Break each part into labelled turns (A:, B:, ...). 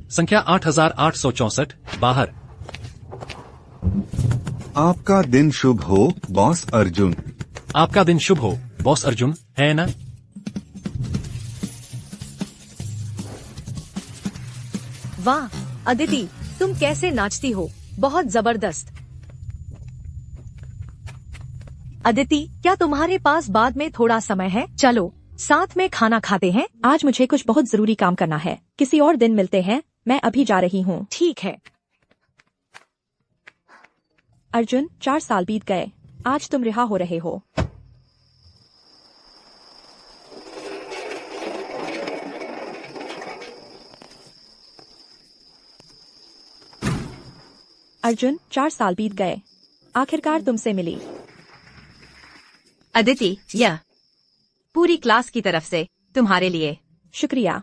A: संख्या 8864 बाहर।
B: आपका दिन शुभ हो बॉस अर्जुन।
A: आपका दिन शुभ हो बॉस अर्जुन, है ना?
C: वाह अदिति, तुम कैसे नाचती हो, बहुत जबरदस्त। अदिति, क्या तुम्हारे पास बाद में थोड़ा समय है? चलो साथ में खाना खाते हैं।
D: आज मुझे कुछ बहुत जरूरी काम करना है, किसी और दिन मिलते हैं, मैं अभी जा रही हूँ।
C: ठीक है।
D: अर्जुन, 4 साल बीत गए, आज तुम रिहा हो रहे हो। अर्जुन, 4 साल बीत गए, आखिरकार तुमसे मिली।
E: अदिति, यह पूरी क्लास की तरफ से तुम्हारे लिए।
D: शुक्रिया।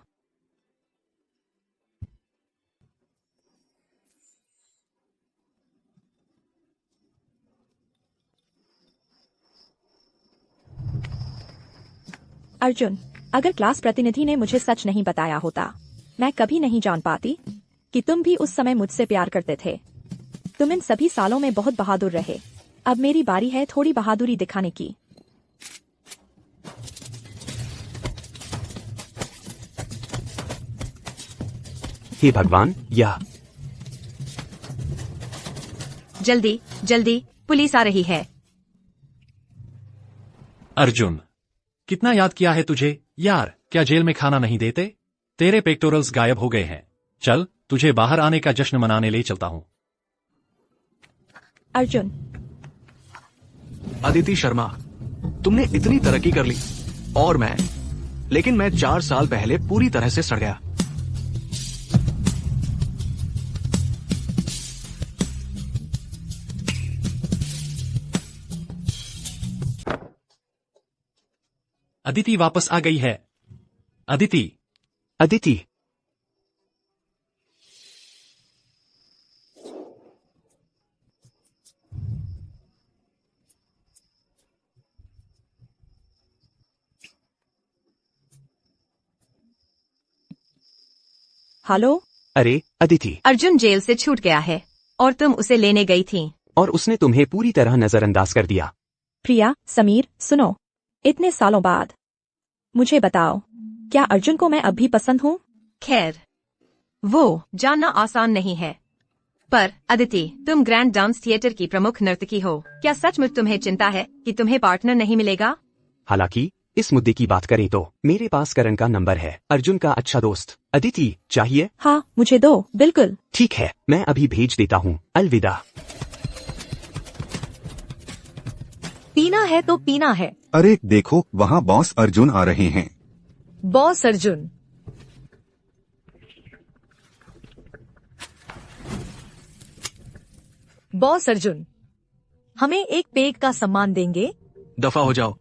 D: अर्जुन, अगर क्लास प्रतिनिधि ने मुझे सच नहीं बताया होता, मैं कभी नहीं जान पाती कि तुम भी उस समय मुझसे प्यार करते थे। तुम इन सभी सालों में बहुत बहादुर रहे। अब मेरी बारी है थोड़ी बहादुरी दिखाने की।
F: हे भगवान, यह
E: जल्दी जल्दी, पुलिस आ रही है।
A: अर्जुन, कितना याद किया है तुझे यार, क्या जेल में खाना नहीं देते? तेरे पेक्टोरल्स गायब हो गए हैं। चल, तुझे बाहर आने का जश्न मनाने ले चलता हूँ।
D: अर्जुन।
G: अदिति शर्मा, तुमने इतनी तरक्की कर ली और लेकिन मैं 4 साल पहले पूरी तरह से सड़ गया।
A: अदिति वापस आ गई है। अदिति।
F: अदिति।
D: हेलो।
F: अरे अदिति,
E: अर्जुन जेल से छूट गया है और तुम उसे लेने गई थी
F: और उसने तुम्हें पूरी तरह नजरअंदाज कर दिया।
D: प्रिया, समीर, सुनो, इतने सालों बाद मुझे बताओ, क्या अर्जुन को मैं अब भी पसंद हूँ?
E: खैर, वो जानना आसान नहीं है, पर अदिति, तुम ग्रैंड डांस थिएटर की प्रमुख नर्तकी हो। क्या सचमुच तुम्हें चिंता है कि तुम्हें पार्टनर नहीं मिलेगा?
F: हालांकि इस मुद्दे की बात करें तो मेरे पास करण का नंबर है, अर्जुन का अच्छा दोस्त। अदिति, चाहिए?
D: हाँ, मुझे दो, बिल्कुल।
F: ठीक है, मैं अभी भेज देता हूँ। अलविदा।
C: पीना है तो पीना है।
B: अरे देखो, वहाँ बॉस अर्जुन आ रहे हैं।
C: बॉस अर्जुन। बॉस अर्जुन, हमें एक पेग का सम्मान देंगे?
G: दफा हो जाओ,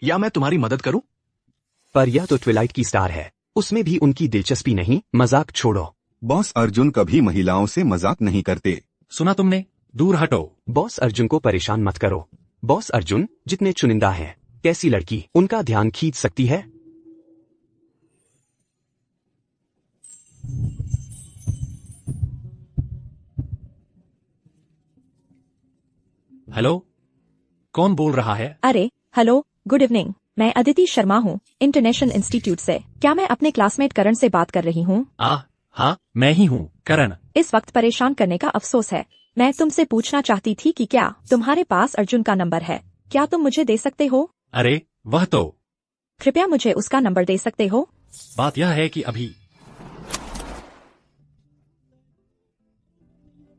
G: या मैं तुम्हारी मदद करूं?
F: पर यह तो ट्विलाइट की स्टार है, उसमें भी उनकी दिलचस्पी नहीं। मजाक छोड़ो।
B: बॉस अर्जुन कभी महिलाओं से मजाक नहीं करते।
A: सुना तुमने? दूर हटो।
F: बॉस अर्जुन को परेशान मत करो। बॉस अर्जुन जितने चुनिंदा हैं, कैसी लड़की उनका ध्यान खींच सकती है?
A: हेलो, कौन बोल रहा है?
D: अरे हेलो, गुड इवनिंग, मैं अदिति शर्मा हूँ, इंटरनेशनल इंस्टीट्यूट से। क्या मैं अपने क्लासमेट करण से बात कर रही हूँ?
A: हाँ, मैं ही हूँ, करण।
D: इस वक्त परेशान करने का अफसोस है। मैं तुमसे पूछना चाहती थी कि क्या तुम्हारे पास अर्जुन का नंबर है? क्या तुम मुझे दे सकते हो?
A: अरे वह तो।
D: कृपया मुझे उसका नंबर दे सकते हो?
A: बात यह है कि अभी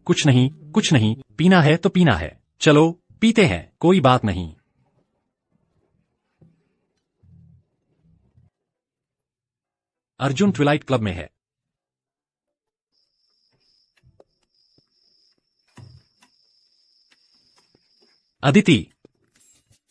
A: कुछ नहीं, पीना है तो पीना है। चलो पीते हैं, कोई बात नहीं। अर्जुन ट्विलाइट क्लब में है। अदिति,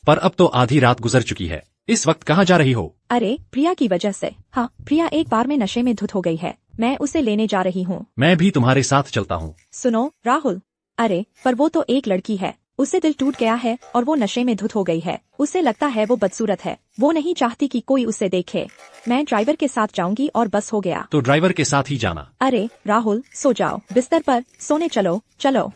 A: पर अब तो आधी रात गुजर चुकी है, इस वक्त कहाँ जा रही हो?
D: अरे प्रिया की वजह से। हाँ, प्रिया एक बार में नशे में धुत हो गई है, मैं उसे लेने जा रही हूँ।
A: मैं भी तुम्हारे साथ चलता हूँ।
D: सुनो राहुल, अरे पर वो तो एक लड़की है, उससे दिल टूट गया है और वो नशे में धुत हो गई है। उसे लगता है वो बदसूरत है, वो नहीं चाहती कि कोई उसे देखे। मैं ड्राइवर के साथ जाऊंगी और बस हो गया।
A: तो ड्राइवर के साथ ही जाना।
D: अरे राहुल, सो जाओ बिस्तर पर, सोने चलो चलो।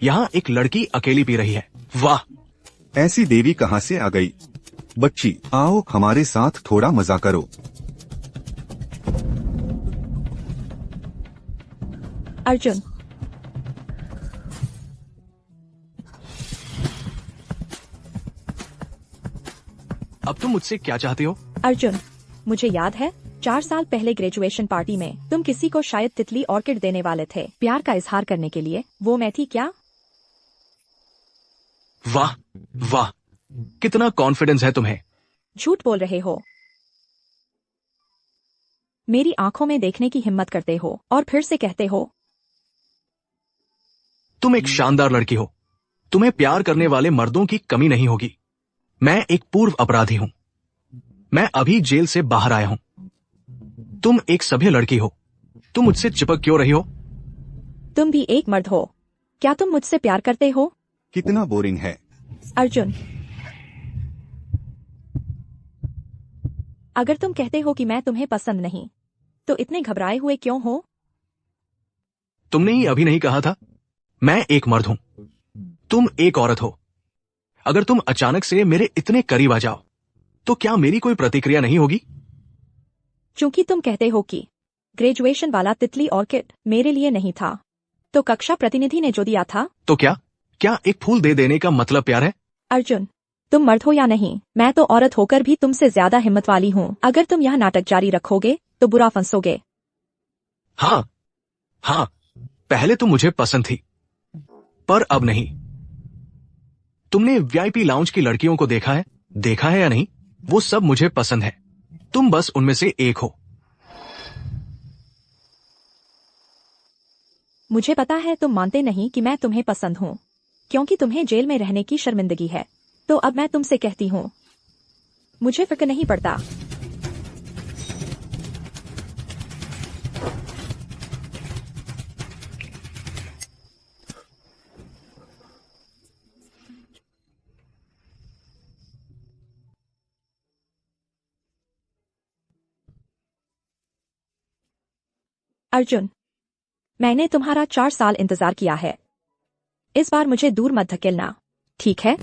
G: यहाँ एक लड़की अकेली पी रही है। वाह,
B: ऐसी देवी कहाँ से आ गई? बच्ची, आओ हमारे साथ थोड़ा मजा करो।
D: अर्जुन,
G: अब तुम मुझसे क्या चाहते हो?
D: अर्जुन, मुझे याद है 4 साल पहले ग्रेजुएशन पार्टी में तुम किसी को शायद तितली ऑर्किड देने वाले थे, प्यार का इजहार करने के लिए। वो मैं थी क्या?
G: वाह वाह, कितना कॉन्फिडेंस है तुम्हें।
D: झूठ बोल रहे हो। मेरी आंखों में देखने की हिम्मत करते हो और फिर से कहते हो।
G: तुम एक शानदार लड़की हो, तुम्हें प्यार करने वाले मर्दों की कमी नहीं होगी। मैं एक पूर्व अपराधी हूं, मैं अभी जेल से बाहर आया हूं। तुम एक सभ्य लड़की हो, तुम मुझसे चिपक क्यों रही हो?
D: तुम भी एक मर्द हो, क्या तुम मुझसे प्यार करते हो?
B: कितना बोरिंग है।
D: अर्जुन, अगर तुम कहते हो कि मैं तुम्हें पसंद नहीं, तो इतने घबराए हुए क्यों हो?
G: तुमने ही अभी नहीं कहा था मैं एक मर्द हूं, तुम एक औरत हो। अगर तुम अचानक से मेरे इतने करीब आ जाओ तो क्या मेरी कोई प्रतिक्रिया नहीं होगी?
D: क्योंकि तुम कहते हो कि ग्रेजुएशन वाला तितली ऑर्किड मेरे लिए नहीं था, तो कक्षा प्रतिनिधि ने जो दिया था।
G: तो क्या एक फूल दे देने का मतलब प्यार है?
D: अर्जुन, तुम मर्द हो या नहीं, मैं तो औरत होकर भी तुमसे ज्यादा हिम्मत वाली हूँ। अगर तुम यह नाटक जारी रखोगे तो बुरा फंसोगे।
G: हाँ, पहले तो मुझे पसंद थी, पर अब नहीं। तुमने वीआईपी लाउंज की लड़कियों को देखा है या नहीं? वो सब मुझे पसंद है, तुम बस उनमें से एक हो।
D: मुझे पता है तुम मानते नहीं कि मैं तुम्हें पसंद हूँ, क्योंकि तुम्हें जेल में रहने की शर्मिंदगी है। तो अब मैं तुमसे कहती हूँ, मुझे फर्क नहीं पड़ता। अर्जुन, मैंने तुम्हारा 4 साल इंतजार किया है। इस बार मुझे दूर मत धकेलना, ठीक है?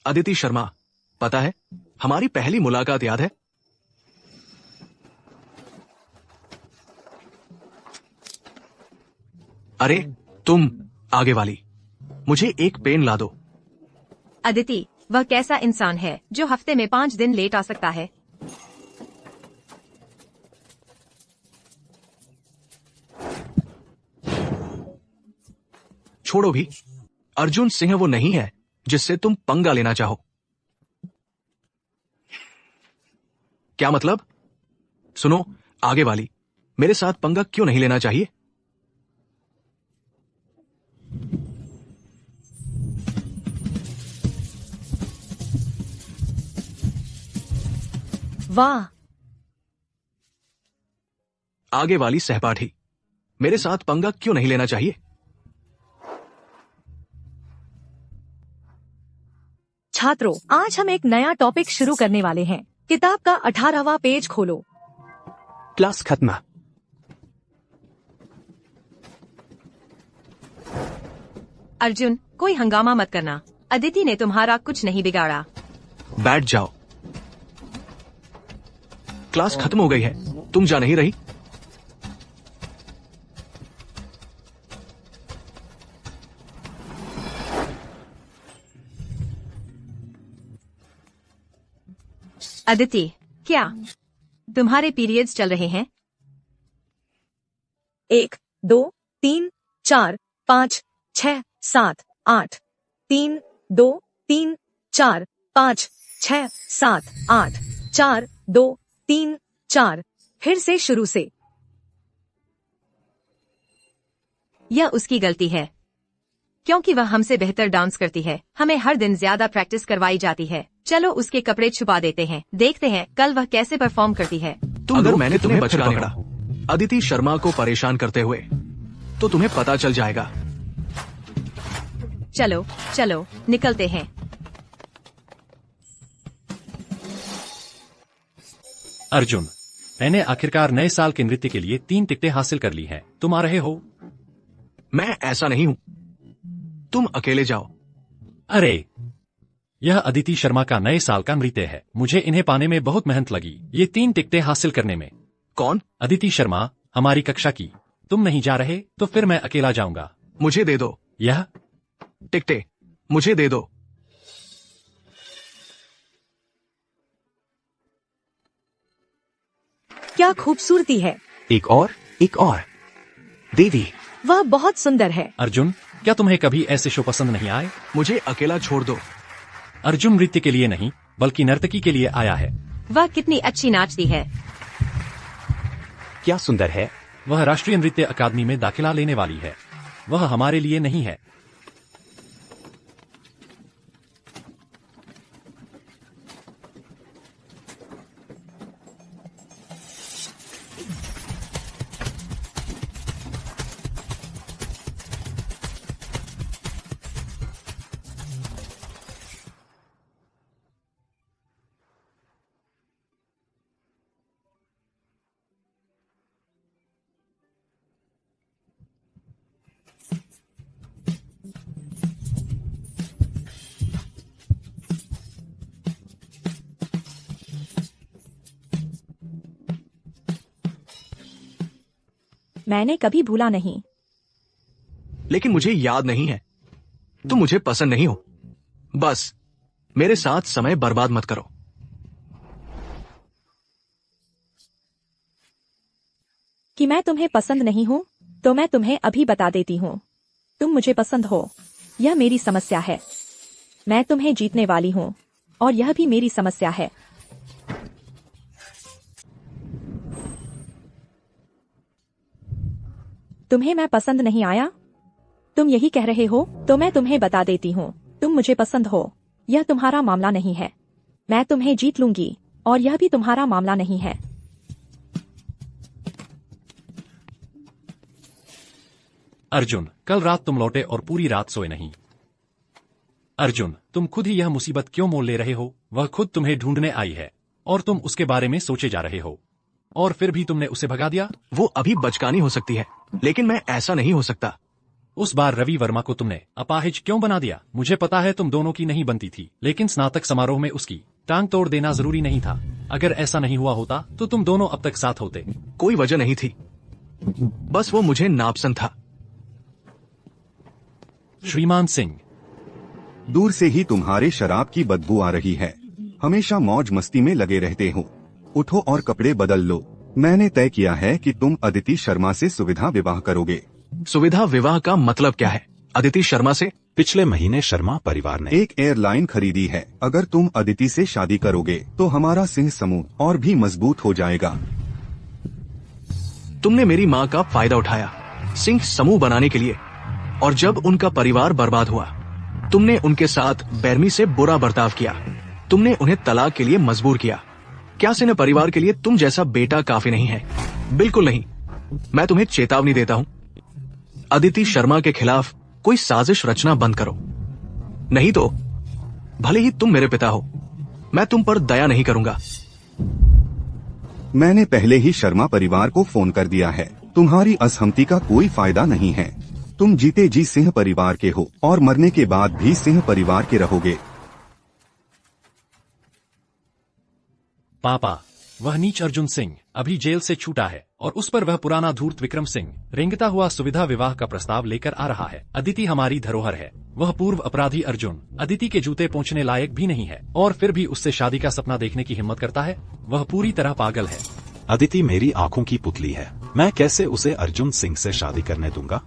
G: अदिति शर्मा, पता है हमारी पहली मुलाकात याद है? अरे तुम आगे वाली, मुझे एक पेन ला दो।
E: अदिति, वह कैसा इंसान है जो हफ्ते में 5 दिन लेट आ सकता है?
G: छोड़ो भी, अर्जुन सिंह वो नहीं है जिससे तुम पंगा लेना चाहो। क्या मतलब? सुनो आगे वाली, मेरे साथ पंगा क्यों नहीं लेना चाहिए?
C: वाह,
G: आगे वाली सहपाठी, मेरे साथ पंगा क्यों नहीं लेना चाहिए?
C: छात्रों, आज हम एक नया टॉपिक शुरू करने वाले हैं। किताब का 18वां पेज खोलो।
F: क्लास खत्म।
E: अर्जुन, कोई हंगामा मत करना, अदिति ने तुम्हारा कुछ नहीं बिगाड़ा।
G: बैठ जाओ, क्लास खत्म हो गई है, तुम जा नहीं रही?
E: अदिति, क्या तुम्हारे पीरियड्स चल रहे हैं?
C: 1, 2, 3, 4, 5, 6, 7, 8। 3, 2, 3, 4, 5, 6, 7, 8। 4, 2, 3, 4। फिर से शुरू से।
E: यह उसकी गलती है, क्योंकि वह हमसे बेहतर डांस करती है। हमें हर दिन ज्यादा प्रैक्टिस करवाई जाती है। चलो उसके कपड़े छुपा देते हैं, देखते हैं कल वह कैसे परफॉर्म करती है।
G: तुम
F: अगर
G: लोग
F: मैंने
G: तुम्हें
F: तुम्हें फिर
G: बचकाने
F: पकड़ा,
G: हो अदिति शर्मा को परेशान करते हुए, तो तुम्हें पता चल जाएगा।
E: चलो चलो निकलते हैं।
A: अर्जुन, मैंने आखिरकार नए साल के नृत्य के लिए 3 टिकटें हासिल कर ली हैं। तुम आ रहे हो?
G: मैं ऐसा नहीं हूं, तुम अकेले जाओ।
A: अरे, यह अदिति शर्मा का नए साल का नृत्य है। मुझे इन्हें पाने में बहुत मेहनत लगी, ये 3 टिकटें हासिल करने में।
G: कौन?
A: अदिति शर्मा, हमारी कक्षा की। तुम नहीं जा रहे तो फिर मैं अकेला जाऊंगा।
G: मुझे दे दो
A: यह
G: टिकटें, मुझे दे दो।
C: क्या खूबसूरती है।
F: एक और देवी,
C: वह बहुत सुंदर है।
A: अर्जुन, क्या तुम्हें कभी ऐसे शो पसंद नहीं आए?
G: मुझे अकेला छोड़ दो।
A: अर्जुन नृत्य के लिए नहीं, बल्कि नर्तकी के लिए आया है।
E: वह कितनी अच्छी नाचती है।
F: क्या सुंदर है।
A: वह राष्ट्रीय नृत्य अकादमी में दाखिला लेने वाली है। वह हमारे लिए नहीं है।
D: मैंने कभी भूला नहीं।
G: लेकिन मुझे याद नहीं है। तुम मुझे पसंद नहीं हो। बस मेरे साथ समय बर्बाद मत करो।
D: कि मैं तुम्हें पसंद नहीं हूँ, तो मैं तुम्हें अभी बता देती हूँ। तुम मुझे पसंद हो, यह मेरी समस्या है। मैं तुम्हें जीतने वाली हूँ, और यह भी मेरी समस्या है। तुम्हें मैं पसंद नहीं आया? तुम यही कह रहे हो? तो मैं तुम्हें बता देती हूँ, तुम मुझे पसंद हो। यह तुम्हारा मामला नहीं है। मैं तुम्हें जीत लूंगी, और यह भी तुम्हारा मामला नहीं है।
A: अर्जुन, कल रात तुम लौटे और पूरी रात सोए नहीं। अर्जुन, तुम खुद ही यह मुसीबत क्यों मोल ले रहे हो? वह खुद तुम्हें ढूंढने आई है, और तुम उसके बारे में सोचे जा रहे हो, और फिर भी तुमने उसे भगा दिया।
G: वो अभी बचकानी हो सकती है, लेकिन मैं ऐसा नहीं हो सकता।
A: उस बार रवि वर्मा को तुमने अपाहिज क्यों बना दिया? मुझे पता है तुम दोनों की नहीं बनती थी, लेकिन स्नातक समारोह में उसकी टांग तोड़ देना जरूरी नहीं था। अगर ऐसा नहीं हुआ होता तो तुम दोनों अब तक साथ होते।
G: कोई वजह नहीं थी, बस वो मुझे नापसंद था।
A: श्रीमान सिंह,
B: दूर से ही तुम्हारे शराब की बदबू आ रही है। हमेशा मौज मस्ती में लगे रहते हो। उठो और कपड़े बदल लो। मैंने तय किया है कि तुम अदिति शर्मा से सुविधा विवाह करोगे।
G: सुविधा विवाह का मतलब क्या है? अदिति शर्मा से?
F: पिछले महीने शर्मा परिवार ने
B: एक एयरलाइन खरीदी है। अगर तुम अदिति से शादी करोगे तो हमारा सिंह समूह और भी मजबूत हो जाएगा।
G: तुमने मेरी माँ का फायदा उठाया सिंह समूह बनाने के लिए, और जब उनका परिवार बर्बाद हुआ, तुमने उनके साथ बेरमी से बुरा बर्ताव किया। तुमने उन्हें तलाक के लिए मजबूर किया। क्या सिन्हा परिवार के लिए तुम जैसा बेटा काफी नहीं है? बिल्कुल नहीं। मैं तुम्हें चेतावनी देता हूँ, अदिति शर्मा के खिलाफ कोई साजिश रचना बंद करो, नहीं तो भले ही तुम मेरे पिता हो, मैं तुम पर दया नहीं करूंगा।
B: मैंने पहले ही शर्मा परिवार को फोन कर दिया है। तुम्हारी असहमति का कोई फायदा नहीं है। तुम जीते जी सिंह परिवार के हो, और मरने के बाद भी सिंह परिवार के रहोगे।
A: पापा, वह नीच अर्जुन सिंह अभी जेल से छूटा है, और उस पर वह पुराना धूर्त विक्रम सिंह रेंगता हुआ सुविधा विवाह का प्रस्ताव लेकर आ रहा है। अदिति हमारी धरोहर है। वह पूर्व अपराधी अर्जुन अदिति के जूते पोंछने लायक भी नहीं है, और फिर भी उससे शादी का सपना देखने की हिम्मत करता है। वह पूरी तरह पागल है।
H: अदिति मेरी आंखों की पुतली है। मैं कैसे उसे अर्जुन सिंह से शादी करने दूंगा?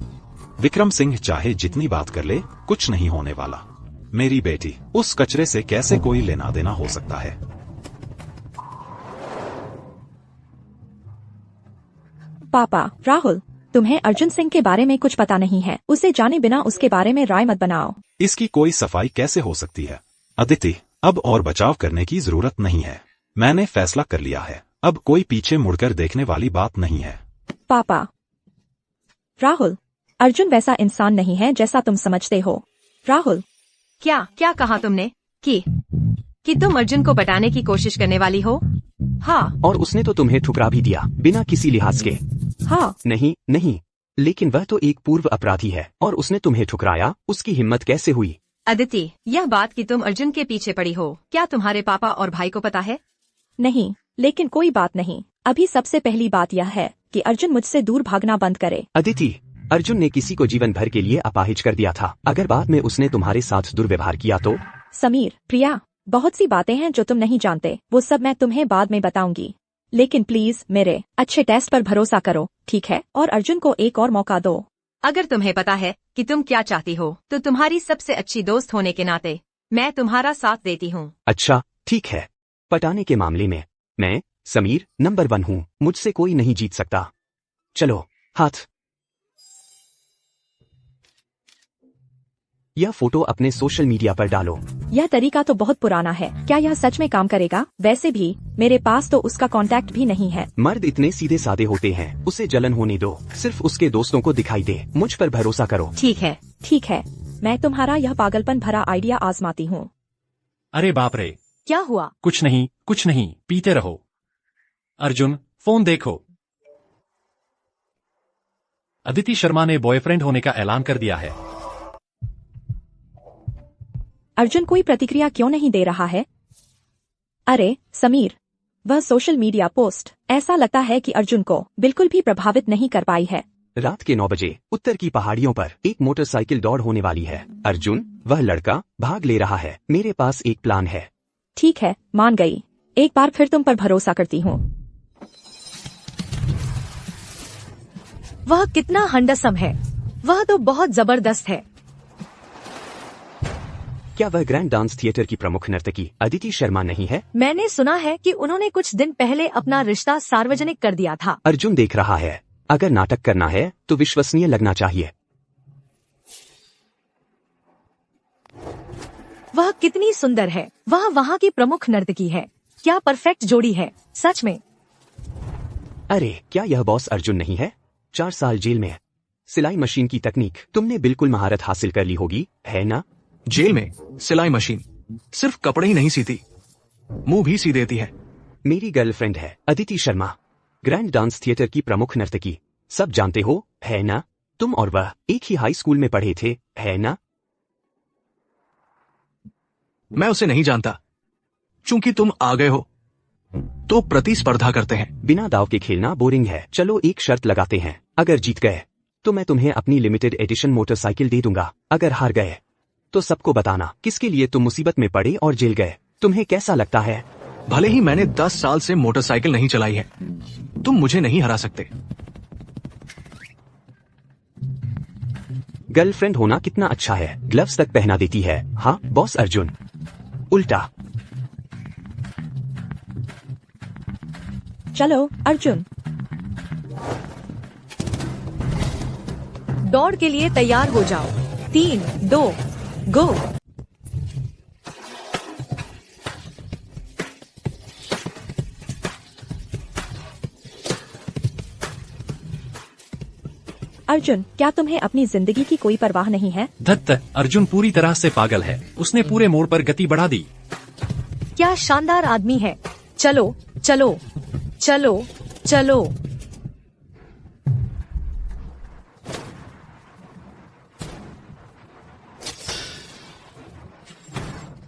H: विक्रम सिंह चाहे जितनी बात कर ले, कुछ नहीं होने वाला। मेरी बेटी, उस कचरे से कैसे कोई लेना देना हो सकता है?
D: पापा, राहुल, तुम्हें अर्जुन सिंह के बारे में कुछ पता नहीं है। उसे जाने बिना उसके बारे में राय मत बनाओ।
H: इसकी कोई सफाई कैसे हो सकती है? अदिति, अब और बचाव करने की जरूरत नहीं है। मैंने फैसला कर लिया है। अब कोई पीछे मुड़कर देखने वाली बात नहीं है।
D: पापा। राहुल, अर्जुन वैसा इंसान नहीं है जैसा तुम समझते हो। राहुल।
E: क्या क्या कहा तुमने? कि तुम अर्जुन को पटाने की कोशिश करने वाली हो? हाँ।
F: और उसने तो तुम्हें ठुकरा भी दिया बिना किसी लिहाज के।
D: हाँ।
F: नहीं नहीं, लेकिन वह तो एक पूर्व अपराधी है और उसने तुम्हें ठुकराया, उसकी हिम्मत कैसे हुई?
E: अदिति, यह बात कि तुम अर्जुन के पीछे पड़ी हो, क्या तुम्हारे पापा और भाई को पता है?
D: नहीं, लेकिन कोई बात नहीं। अभी सबसे पहली बात यह है कि अर्जुन मुझसे दूर भागना बंद करे।
F: अदिति, अर्जुन ने किसी को जीवन भर के लिए अपाहिज कर दिया था। अगर बाद में उसने तुम्हारे साथ दुर्व्यवहार किया तो?
D: समीर, प्रिया, बहुत सी बातें हैं जो तुम नहीं जानते, वो सब मैं तुम्हें बाद में बताऊंगी। लेकिन प्लीज मेरे अच्छे टेस्ट पर भरोसा करो, ठीक है? और अर्जुन को एक और मौका दो।
E: अगर तुम्हें पता है कि तुम क्या चाहती हो, तो तुम्हारी सबसे अच्छी दोस्त होने के नाते मैं तुम्हारा साथ देती हूँ।
F: अच्छा ठीक है, पटाने के मामले में मैं समीर नंबर 1 हूँ, मुझसे कोई नहीं जीत सकता। चलो हाथ। यह फोटो अपने सोशल मीडिया पर डालो।
D: यह तरीका तो बहुत पुराना है, क्या यह सच में काम करेगा? वैसे भी मेरे पास तो उसका कांटेक्ट भी नहीं है।
F: मर्द इतने सीधे साधे होते हैं, उसे जलन होने दो, सिर्फ उसके दोस्तों को दिखाई दे। मुझ पर भरोसा करो।
E: ठीक है।
D: ठीक है, मैं तुम्हारा यह पागलपन भरा आइडिया आजमाती हूँ।
A: अरे बाप रे,
C: क्या हुआ?
A: कुछ नहीं, पीते रहो। अर्जुन, फोन देखो। अदिति शर्मा ने बॉयफ्रेंड होने का ऐलान कर दिया है।
D: अर्जुन कोई प्रतिक्रिया क्यों नहीं दे रहा है? अरे समीर, वह सोशल मीडिया पोस्ट ऐसा लगता है कि अर्जुन को बिल्कुल भी प्रभावित नहीं कर पाई है।
F: रात के 9 बजे उत्तर की पहाड़ियों पर एक मोटरसाइकिल दौड़ होने वाली है। अर्जुन, वह लड़का भाग ले रहा है। मेरे पास एक प्लान है।
D: ठीक है, मान गई। एक बार फिर तुम पर भरोसा करती हूँ।
C: वह कितना हंडसम है, वह तो बहुत जबरदस्त है।
F: क्या वह ग्रैंड डांस थिएटर की प्रमुख नर्तकी अदिति शर्मा नहीं है?
C: मैंने सुना है कि उन्होंने कुछ दिन पहले अपना रिश्ता सार्वजनिक कर दिया था।
F: अर्जुन देख रहा है। अगर नाटक करना है तो विश्वसनीय लगना चाहिए।
C: वह कितनी सुंदर है, वह वहाँ की प्रमुख नर्तकी है। क्या परफेक्ट जोड़ी है, सच में।
F: अरे क्या यह बॉस अर्जुन नहीं है? 4 साल जेल में, सिलाई मशीन की तकनीक तुमने बिल्कुल महारत हासिल कर ली होगी, है ना?
G: जेल में सिलाई मशीन सिर्फ कपड़े ही नहीं सीती, मुंह भी सी देती है।
F: मेरी गर्लफ्रेंड है Aditi Sharma, grand dance theatre की प्रमुख नर्तकी। सब जानते हो, है ना? तुम और वह एक ही हाई स्कूल में पढ़े थे, है ना?
G: मैं उसे नहीं जानता। चूंकि तुम आ गए हो तो प्रतिस्पर्धा करते हैं।
F: बिना दाव के खेलना बोरिंग है। चलो एक शर्त लगाते हैं, अगर जीत गए तो मैं तुम्हें अपनी लिमिटेड एडिशन मोटरसाइकिल दे दूंगा। अगर हार गए तो सबको बताना किसके लिए तुम मुसीबत में पड़े और जेल गए। तुम्हें कैसा लगता है?
G: भले ही मैंने 10 साल से मोटरसाइकिल नहीं चलाई है, तुम मुझे नहीं हरा सकते।
F: गर्लफ्रेंड होना कितना अच्छा है, ग्लव्स तक पहना देती है। हाँ बॉस अर्जुन। उल्टा।
D: चलो अर्जुन,
C: दौड़ के लिए तैयार हो जाओ। 3, 2, गो।
D: अर्जुन, क्या तुम्हें अपनी जिंदगी की कोई परवाह नहीं है?
A: धत्त, अर्जुन पूरी तरह से पागल है। उसने पूरे मोड़ पर गति बढ़ा दी।
C: क्या शानदार आदमी है। चलो चलो चलो चलो।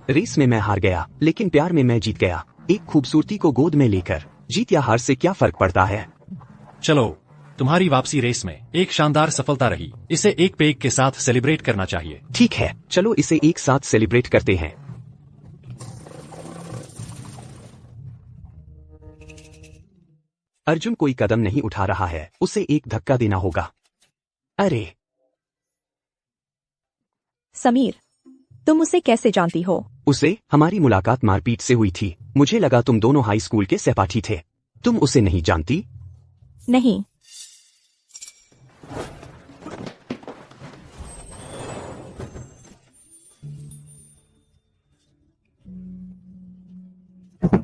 F: रेस में मैं हार गया, लेकिन प्यार में मैं जीत गया। एक खूबसूरती को गोद में लेकर जीत या हार से क्या फर्क पड़ता है?
A: चलो, तुम्हारी वापसी रेस में एक शानदार सफलता रही। इसे एक पेग के साथ सेलिब्रेट करना चाहिए।
F: ठीक है, चलो इसे एक साथ सेलिब्रेट करते हैं। अर्जुन कोई कदम नहीं उठा रहा है, उसे एक धक्का देना होगा। अरे
D: समीर, तुम उसे कैसे जानती हो?
F: उसे हमारी मुलाकात मारपीट से हुई थी। मुझे लगा तुम दोनों हाई स्कूल के सहपाठी थे। तुम उसे नहीं जानती?
D: नहीं।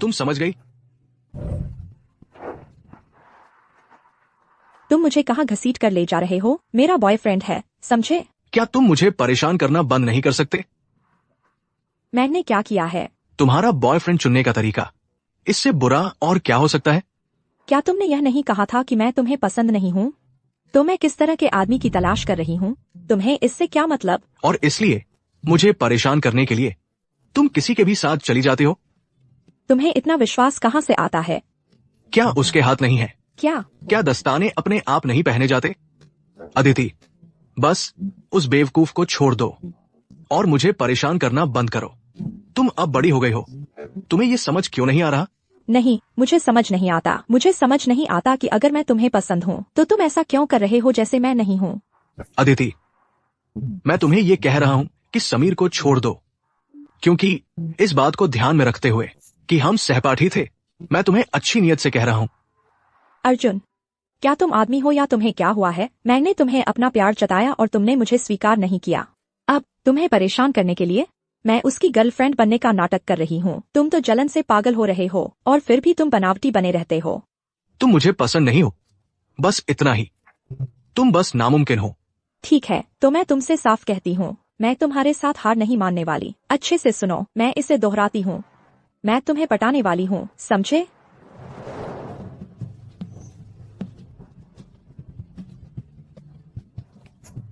G: तुम समझ गई?
D: मुझे कहाँ घसीट कर ले जा रहे हो? मेरा बॉयफ्रेंड है, समझे?
G: क्या तुम मुझे परेशान करना बंद नहीं कर सकते?
D: मैंने क्या किया है?
G: तुम्हारा बॉयफ्रेंड चुनने का तरीका, इससे बुरा और क्या हो सकता है?
D: क्या तुमने यह नहीं कहा था कि मैं तुम्हें पसंद नहीं हूँ? तो मैं किस तरह के आदमी की तलाश कर रही हूँ? तुम्हें इससे क्या मतलब?
G: और इसलिए मुझे परेशान करने के लिए तुम किसी के भी साथ चली जाती हो?
D: तुम्हें इतना विश्वास कहाँ से आता है?
G: क्या उसके हाथ नहीं है?
D: क्या
G: दस्ताने अपने आप नहीं पहने जाते? अदिति, बस उस बेवकूफ को छोड़ दो और मुझे परेशान करना बंद करो। तुम अब बड़ी हो गई हो, तुम्हें ये समझ क्यों नहीं आ रहा?
D: नहीं, मुझे समझ नहीं आता। मुझे समझ नहीं आता कि अगर मैं तुम्हें पसंद हूँ तो तुम ऐसा क्यों कर रहे हो जैसे मैं नहीं हूँ?
G: अदिति, मैं तुम्हें ये कह रहा हूँ कि समीर को छोड़ दो, क्योंकि इस बात को ध्यान में रखते हुए कि हम सहपाठी थे, मैं तुम्हें अच्छी नीयत से कह रहा हूँ।
D: अर्जुन, क्या तुम आदमी हो या तुम्हें क्या हुआ है? मैंने तुम्हें अपना प्यार जताया और तुमने मुझे स्वीकार नहीं किया। अब तुम्हें परेशान करने के लिए मैं उसकी गर्लफ्रेंड बनने का नाटक कर रही हूँ। तुम तो जलन से पागल हो रहे हो और फिर भी तुम बनावटी बने रहते हो।
G: तुम मुझे पसंद नहीं हो, बस इतना ही। तुम बस नामुमकिन हो।
D: ठीक है, तो मैं तुमसे साफ कहती हूँ, मैं तुम्हारे साथ हार नहीं मानने वाली। अच्छे से सुनो, मैं इसे दोहराती हूँ, मैं तुम्हें पटाने वाली हूँ, समझे?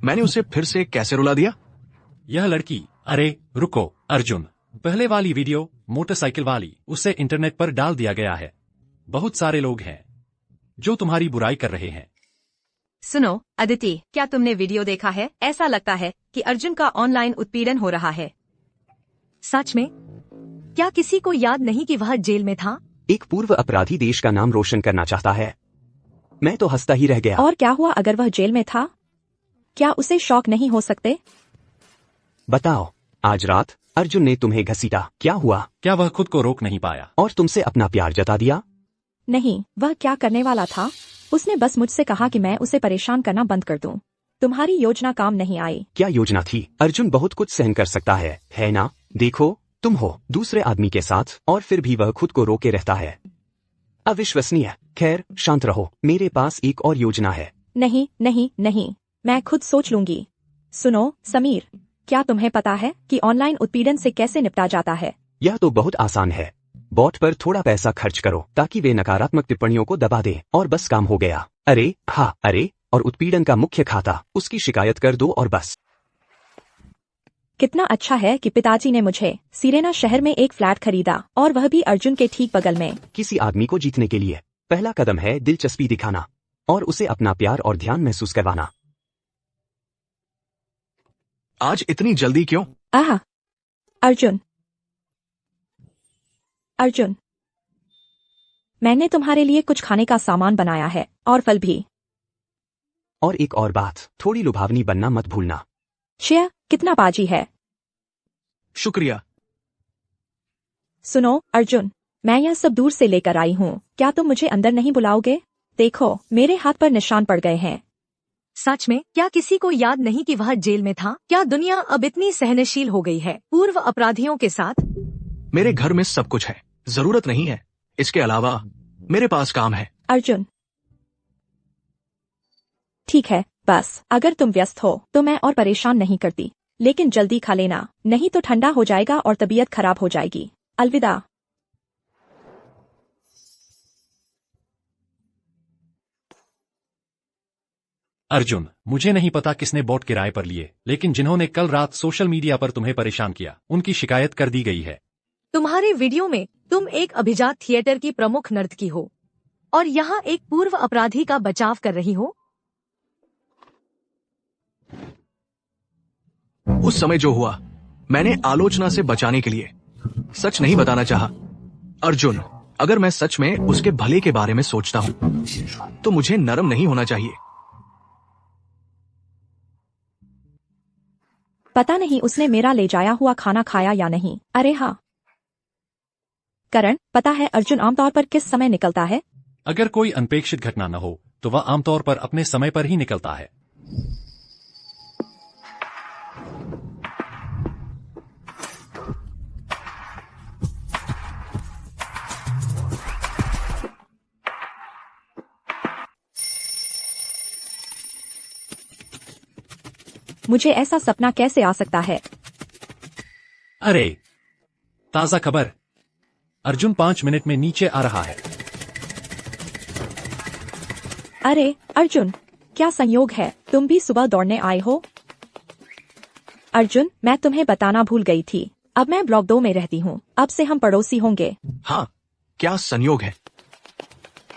G: मैंने उसे फिर से कैसे रुला दिया?
A: यह लड़की, अरे रुको अर्जुन, पहले वाली वीडियो मोटरसाइकिल वाली, उसे इंटरनेट पर डाल दिया गया है। बहुत सारे लोग हैं जो तुम्हारी बुराई कर रहे हैं।
E: सुनो अदिति, क्या तुमने वीडियो देखा है? ऐसा लगता है कि अर्जुन का ऑनलाइन उत्पीड़न हो रहा है।
C: सच में? क्या किसी को याद नहीं कि वह जेल में था?
F: एक पूर्व अपराधी देश का नाम रोशन करना चाहता है। मैं तो हंसता ही रह गया।
D: और क्या हुआ अगर वह जेल में था? क्या उसे शौक नहीं हो सकते?
F: बताओ, आज रात अर्जुन ने तुम्हें घसीटा, क्या हुआ?
A: क्या वह खुद को रोक नहीं पाया?
F: और तुमसे अपना प्यार जता दिया?
D: नहीं, वह क्या करने वाला था? उसने बस मुझसे कहा कि मैं उसे परेशान करना बंद कर दूं। तुम्हारी योजना काम नहीं आई।
F: क्या योजना थी? अर्जुन बहुत कुछ सहन कर सकता है ना? देखो, तुम हो दूसरे आदमी के साथ और फिर भी वह खुद को रोके रहता है। अविश्वसनीय। खैर, शांत रहो, मेरे पास एक और योजना है।
D: नहीं नहीं नहीं, मैं खुद सोच लूंगी। सुनो समीर, क्या तुम्हें पता है कि ऑनलाइन उत्पीड़न से कैसे निपटा जाता है?
F: यह तो बहुत आसान है। बॉट पर थोड़ा पैसा खर्च करो ताकि वे नकारात्मक टिप्पणियों को दबा दें और बस काम हो गया। अरे और उत्पीड़न का मुख्य खाता, उसकी शिकायत कर दो और बस।
D: कितना अच्छा है कि पिताजी ने मुझे सिरेना शहर में एक फ्लैट खरीदा और वह भी अर्जुन के ठीक बगल में।
F: किसी आदमी को जीतने के लिए पहला कदम है दिलचस्पी दिखाना और उसे अपना प्यार और ध्यान महसूस करवाना।
G: आज इतनी जल्दी क्यों?
D: आह, अर्जुन, मैंने तुम्हारे लिए कुछ खाने का सामान बनाया है और फल भी।
F: और एक और बात, थोड़ी लुभावनी बनना मत भूलना।
D: श्या, कितना बाजी है।
G: शुक्रिया।
D: सुनो अर्जुन, मैं यह सब दूर से लेकर आई हूँ, क्या तुम मुझे अंदर नहीं बुलाओगे? देखो, मेरे हाथ पर निशान पड़ गए हैं।
C: सच में? क्या किसी को याद नहीं कि वह जेल में था? क्या दुनिया अब इतनी सहनशील हो गई है पूर्व अपराधियों के साथ?
G: मेरे घर में सब कुछ है, जरूरत नहीं है। इसके अलावा मेरे पास काम है।
D: अर्जुन, ठीक है, बस अगर तुम व्यस्त हो तो मैं और परेशान नहीं करती, लेकिन जल्दी खा लेना, नहीं तो ठंडा हो जाएगा और तबीयत खराब हो जाएगी। अलविदा।
A: अर्जुन, मुझे नहीं पता किसने बॉट किराए पर लिए, लेकिन जिन्होंने कल रात सोशल मीडिया पर तुम्हें परेशान किया, उनकी शिकायत कर दी गई है।
C: तुम्हारे वीडियो में तुम एक अभिजात थिएटर की प्रमुख नर्तकी हो और यहाँ एक पूर्व अपराधी का बचाव कर रही हो।
G: उस समय जो हुआ, मैंने आलोचना से बचाने के लिए सच नहीं बताना चाहा। अर्जुन, अगर मैं सच में उसके भले के बारे में सोचता हूँ तो मुझे नरम नहीं होना चाहिए।
D: पता नहीं उसने मेरा ले जाया हुआ खाना खाया या नहीं। अरे हाँ करण, पता है अर्जुन आमतौर पर किस समय निकलता है?
A: अगर कोई अनपेक्षित घटना न हो तो वह आमतौर पर अपने समय पर ही निकलता है।
D: मुझे ऐसा सपना कैसे आ सकता है?
A: अरे ताजा खबर, अर्जुन 5 मिनट में नीचे आ रहा है।
D: अरे अर्जुन, क्या संयोग है, तुम भी सुबह दौड़ने आए हो? अर्जुन, मैं तुम्हें बताना भूल गई थी, अब मैं ब्लॉक 2 में रहती हूँ, अब से हम पड़ोसी होंगे।
G: हाँ, क्या संयोग है?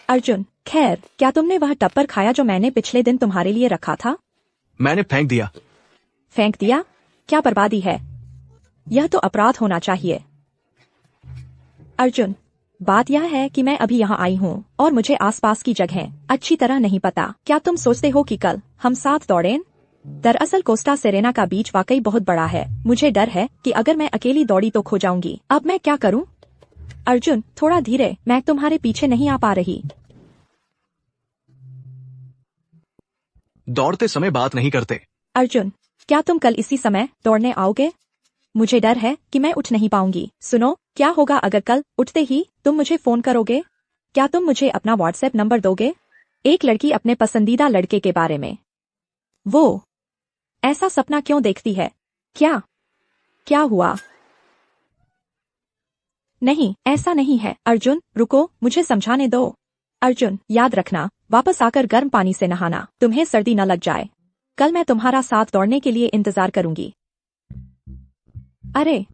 D: अर्जुन, खैर, क्या तुमने वह टप्पर खाया जो मैंने पिछले दिन तुम्हारे लिए रखा था?
G: मैंने फेंक दिया।
D: फेंक दिया? क्या बर्बादी है, यह तो अपराध होना चाहिए। अर्जुन, बात यह है कि मैं अभी यहाँ आई हूँ और मुझे आसपास की जगह अच्छी तरह नहीं पता। क्या तुम सोचते हो कि कल हम साथ दौड़ें? दरअसल कोस्टा सेरेना का बीच वाकई बहुत बड़ा है, मुझे डर है कि अगर मैं अकेली दौड़ी तो खो जाऊंगी। अब मैं क्या करूं? अर्जुन, थोड़ा धीरे, मैं तुम्हारे पीछे नहीं आ पा रही।
G: दौड़ते समय बात नहीं करते।
D: अर्जुन, क्या तुम कल इसी समय दौड़ने आओगे? मुझे डर है कि मैं उठ नहीं पाऊंगी। सुनो, क्या होगा अगर कल उठते ही तुम मुझे फोन करोगे? क्या तुम मुझे अपना व्हाट्सएप नंबर दोगे? एक लड़की अपने पसंदीदा लड़के के बारे में। वो ऐसा सपना क्यों देखती है? क्या क्या हुआ? नहीं, ऐसा नहीं है। अर्जुन रुको, मुझे समझाने दो। अर्जुन, याद रखना, वापस आकर गर्म पानी से नहाना, तुम्हें सर्दी न लग जाए। कल मैं तुम्हारा साथ दौड़ने के लिए इंतजार करूंगी। अरे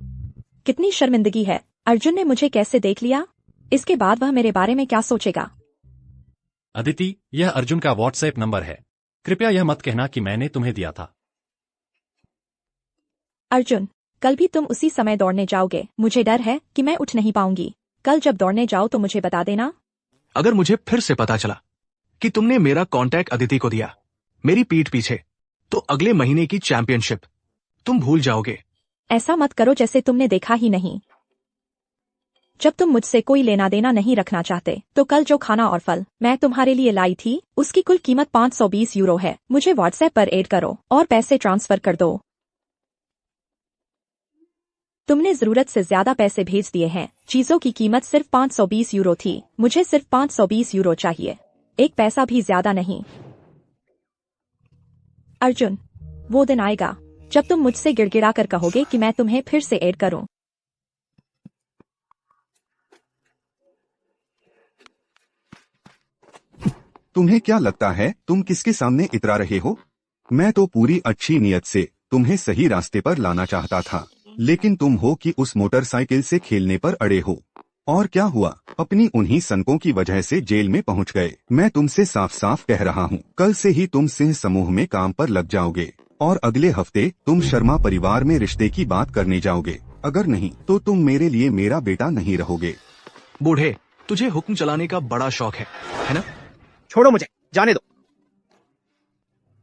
D: कितनी शर्मिंदगी है, अर्जुन ने मुझे कैसे देख लिया? इसके बाद वह मेरे बारे में क्या सोचेगा?
A: अदिति, यह अर्जुन का व्हाट्सएप नंबर है, कृपया यह मत कहना कि मैंने तुम्हें दिया था।
D: अर्जुन, कल भी तुम उसी समय दौड़ने जाओगे? मुझे डर है कि मैं उठ नहीं पाऊंगी। कल जब दौड़ने जाओ तो मुझे बता देना।
G: अगर मुझे फिर से पता चला कि तुमने मेरा कांटेक्ट अदिति को दिया मेरी पीठ पीछे, तो अगले महीने की चैंपियनशिप तुम भूल जाओगे।
D: ऐसा मत करो जैसे तुमने देखा ही नहीं। जब तुम मुझसे कोई लेना देना नहीं रखना चाहते तो कल जो खाना और फल मैं तुम्हारे लिए लाई थी उसकी कुल कीमत 520 यूरो है। मुझे व्हाट्सएप पर ऐड करो और पैसे ट्रांसफर कर दो। तुमने जरूरत से ज्यादा पैसे भेज दिए हैं। चीजों की कीमत सिर्फ 520 यूरो थी, मुझे सिर्फ 520 यूरो चाहिए, एक पैसा भी ज्यादा नहीं। अर्जुन, वो दिन आएगा जब तुम मुझसे गिड़गिड़ा कर कहोगे कि मैं तुम्हें फिर से ऐड करूं।
B: तुम्हें क्या लगता है तुम किसके सामने इतरा रहे हो? मैं तो पूरी अच्छी नियत से तुम्हें सही रास्ते पर लाना चाहता था, लेकिन तुम हो कि उस मोटरसाइकिल से खेलने पर अड़े हो। और क्या हुआ? अपनी उन्हीं सनकों की वजह से जेल में पहुंच गए। मैं तुमसे साफ साफ कह रहा हूं, कल से ही तुम सिंह समूह में काम पर लग जाओगे और अगले हफ्ते तुम शर्मा परिवार में रिश्ते की बात करने जाओगे। अगर नहीं तो तुम मेरे लिए मेरा बेटा नहीं रहोगे।
G: बूढ़े, तुझे हुक्म चलाने का बड़ा शौक है ना?
I: छोड़ो मुझे, जाने दो।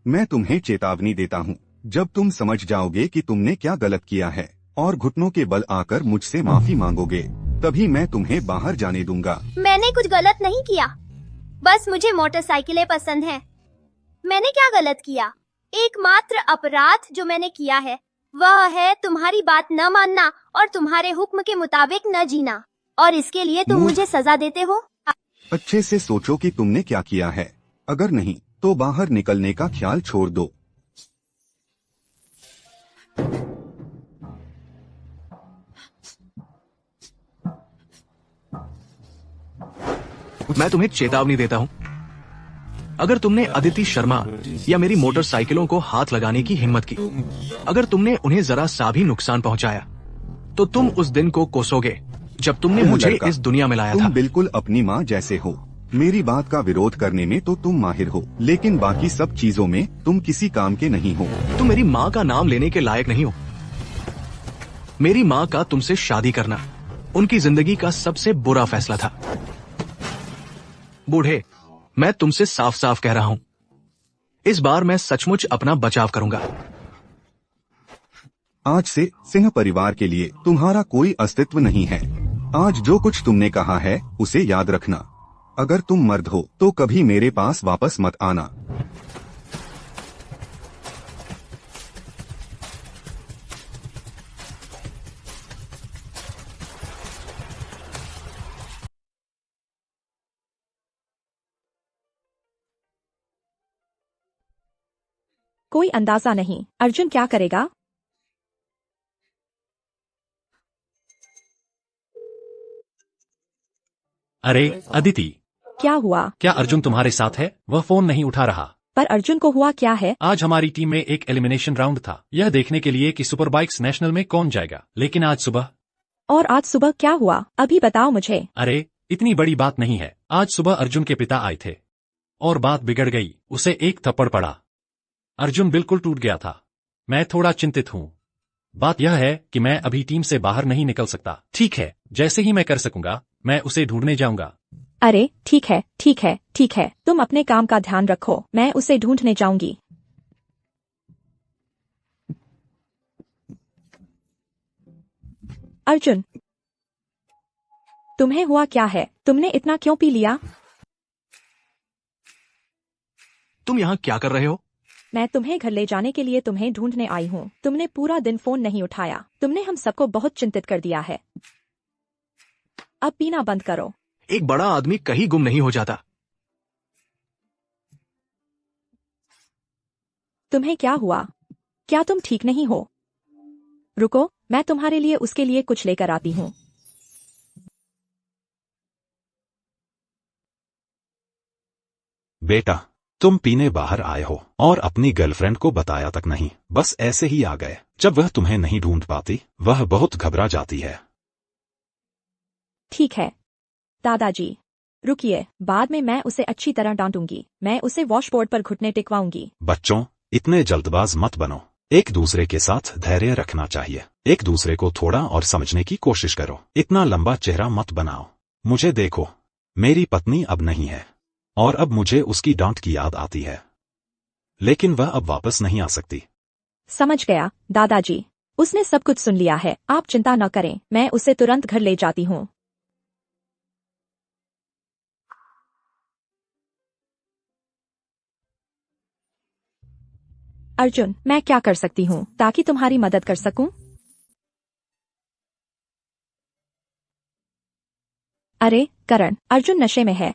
B: मैं तुम्हें चेतावनी देता हूँ, जब तुम समझ जाओगे कि तुमने क्या गलत किया है और घुटनों के बल आकर मुझसे माफी मांगोगे, तभी मैं तुम्हें बाहर जाने दूंगा।
J: मैंने कुछ गलत नहीं किया, बस मुझे मोटरसाइकिलें पसंद हैं। मैंने क्या गलत किया? एकमात्र अपराध जो मैंने किया है वह है तुम्हारी बात न मानना और तुम्हारे हुक्म के मुताबिक न जीना, और इसके लिए तुम मुझे सजा देते हो।
B: अच्छे से सोचो कि तुमने क्या किया है, अगर नहीं तो बाहर निकलने का ख्याल छोड़ दो।
G: मैं तुम्हें चेतावनी देता हूँ, अगर तुमने अदिति शर्मा या मेरी मोटरसाइकिलों को हाथ लगाने की हिम्मत की, अगर तुमने उन्हें जरा सा भी नुकसान पहुंचाया, तो तुम उस दिन को कोसोगे जब तुमने मुझे
B: लड़का,
G: इस दुनिया में लाया था।
B: तुम बिल्कुल अपनी माँ जैसे हो। मेरी बात का विरोध करने में तो तुम माहिर हो, लेकिन बाकी सब चीजों में तुम किसी काम के नहीं हो।
G: तुम मेरी माँ का नाम लेने के लायक नहीं हो। मेरी माँ का तुमसे शादी करना उनकी जिंदगी का सबसे बुरा फैसला था। बूढ़े, मैं तुमसे साफ साफ कह रहा हूं, इस बार मैं सचमुच अपना बचाव करूंगा।
B: आज से सिंह परिवार के लिए तुम्हारा कोई अस्तित्व नहीं है। आज जो कुछ तुमने कहा है उसे याद रखना। अगर तुम मर्द हो तो कभी मेरे पास वापस मत आना।
D: कोई अंदाजा नहीं अर्जुन क्या करेगा।
A: अरे अदिति,
D: क्या हुआ?
A: क्या अर्जुन तुम्हारे साथ है? वह फोन नहीं उठा रहा।
D: पर अर्जुन को हुआ क्या है?
A: आज हमारी टीम में एक एलिमिनेशन राउंड था, यह देखने के लिए कि सुपर बाइक्स नेशनल में कौन जाएगा। लेकिन आज सुबह।
D: और आज सुबह क्या हुआ? अभी बताओ मुझे।
A: अरे इतनी बड़ी बात नहीं है। आज सुबह अर्जुन के पिता आए थे और बात बिगड़ गई। उसे एक थप्पड़ पड़ा। अर्जुन बिल्कुल टूट गया था। मैं थोड़ा चिंतित हूँ। बात यह है कि मैं अभी टीम से बाहर नहीं निकल सकता। ठीक है, जैसे ही मैं कर सकूंगा मैं उसे ढूंढने जाऊंगा।
D: अरे ठीक है ठीक है ठीक है, तुम अपने काम का ध्यान रखो, मैं उसे ढूंढने जाऊंगी। अर्जुन, तुम्हें हुआ क्या है? तुमने इतना क्यों पी लिया?
G: तुम यहाँ क्या कर रहे हो?
D: मैं तुम्हें घर ले जाने के लिए तुम्हें ढूंढने आई हूँ। तुमने पूरा दिन फोन नहीं उठाया। तुमने हम सबको बहुत चिंतित कर दिया है। अब पीना बंद करो।
G: एक बड़ा आदमी कहीं गुम नहीं हो जाता।
D: तुम्हें क्या हुआ? क्या तुम ठीक नहीं हो? रुको, मैं तुम्हारे लिए उसके लिए कुछ लेकर आती हूँ।
H: बेटा, तुम पीने बाहर आए हो और अपनी गर्लफ्रेंड को बताया तक नहीं, बस ऐसे ही आ गए। जब वह तुम्हें नहीं ढूंढ पाती वह बहुत घबरा जाती है।
D: ठीक है दादाजी, रुकिए, बाद में मैं उसे अच्छी तरह डांटूंगी। मैं उसे वॉशबोर्ड पर घुटने टिकवाऊंगी।
H: बच्चों, इतने जल्दबाज मत बनो। एक दूसरे के साथ धैर्य रखना चाहिए। एक दूसरे को थोड़ा और समझने की कोशिश करो। इतना लंबा चेहरा मत बनाओ। मुझे देखो, मेरी पत्नी अब नहीं है और अब मुझे उसकी डांट की याद आती है, लेकिन वह अब वापस नहीं आ सकती।
D: समझ गया दादाजी, उसने सब कुछ सुन लिया है। आप चिंता न करें, मैं उसे तुरंत घर ले जाती हूँ। अर्जुन, मैं क्या कर सकती हूँ ताकि तुम्हारी मदद कर सकूं? अरे करण, अर्जुन नशे में है।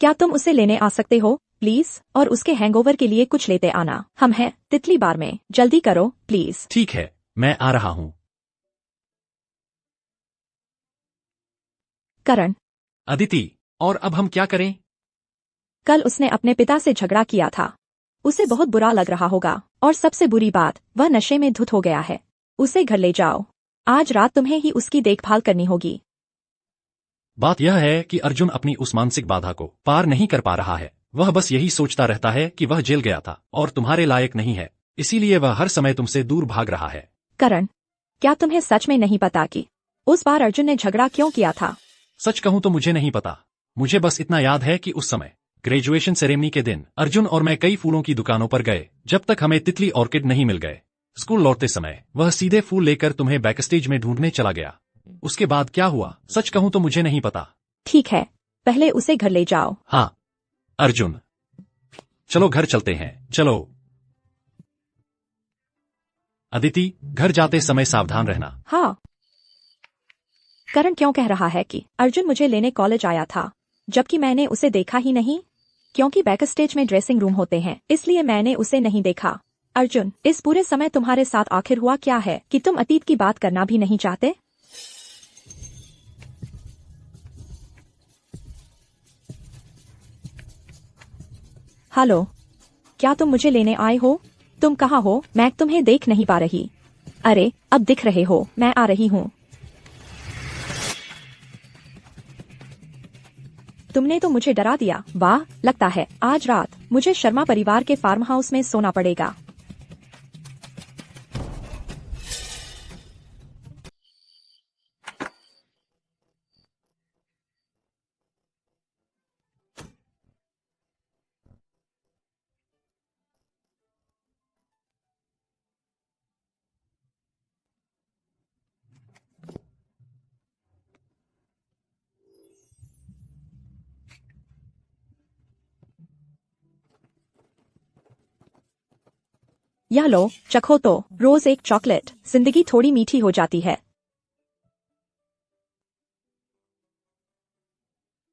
D: क्या तुम उसे लेने आ सकते हो प्लीज? और उसके हैंगओवर के लिए कुछ लेते आना। हम हैं तितली बार में, जल्दी करो प्लीज।
A: ठीक है, मैं आ रहा हूँ।
D: करण,
A: अदिति, और अब हम क्या करें?
D: कल उसने अपने पिता से झगड़ा किया था। उसे बहुत बुरा लग रहा होगा और सबसे बुरी बात, वह नशे में धुत हो गया है। उसे घर ले जाओ। आज रात तुम्हें ही उसकी देखभाल करनी होगी।
A: बात यह है कि अर्जुन अपनी उस मानसिक बाधा को पार नहीं कर पा रहा है। वह बस यही सोचता रहता है कि वह जेल गया था और तुम्हारे लायक नहीं है, इसीलिए वह हर समय तुमसे दूर भाग रहा है।
D: करण, क्या तुम्हें सच में नहीं पता कि उस बार अर्जुन ने झगड़ा क्यों किया था?
A: सच कहूं तो मुझे नहीं पता। मुझे बस इतना याद है कि उस समय ग्रेजुएशन सेरेमनी के दिन अर्जुन और मैं कई फूलों की दुकानों पर गए जब तक हमें तितली ऑर्किड नहीं मिल गए। स्कूल लौटते समय वह सीधे फूल लेकर तुम्हें बैकस्टेज में ढूंढने चला गया। उसके बाद क्या हुआ सच कहूं तो मुझे नहीं पता।
D: ठीक है, पहले उसे घर ले जाओ।
A: हाँ अर्जुन, चलो घर चलते हैं, चलो। अदिति, घर जाते समय सावधान रहना।
D: हाँ। करण क्यों कह रहा है कि अर्जुन मुझे लेने कॉलेज आया था, जबकि मैंने उसे देखा ही नहीं? क्योंकि बैकस्टेज में ड्रेसिंग रूम होते हैं, इसलिए मैंने उसे नहीं देखा। अर्जुन, इस पूरे समय तुम्हारे साथ आखिर हुआ क्या है कि तुम अतीत की बात करना भी नहीं चाहते? हेलो, क्या तुम मुझे लेने आए हो? तुम कहाँ हो? मैं तुम्हें देख नहीं पा रही। अरे, अब दिख रहे हो, मैं आ रही हूँ। तुमने तो मुझे डरा दिया। वाह, लगता है आज रात मुझे शर्मा परिवार के फार्म हाउस में सोना पड़ेगा। यह लो, चखो तो। रोज एक चॉकलेट, जिंदगी थोड़ी मीठी हो जाती है।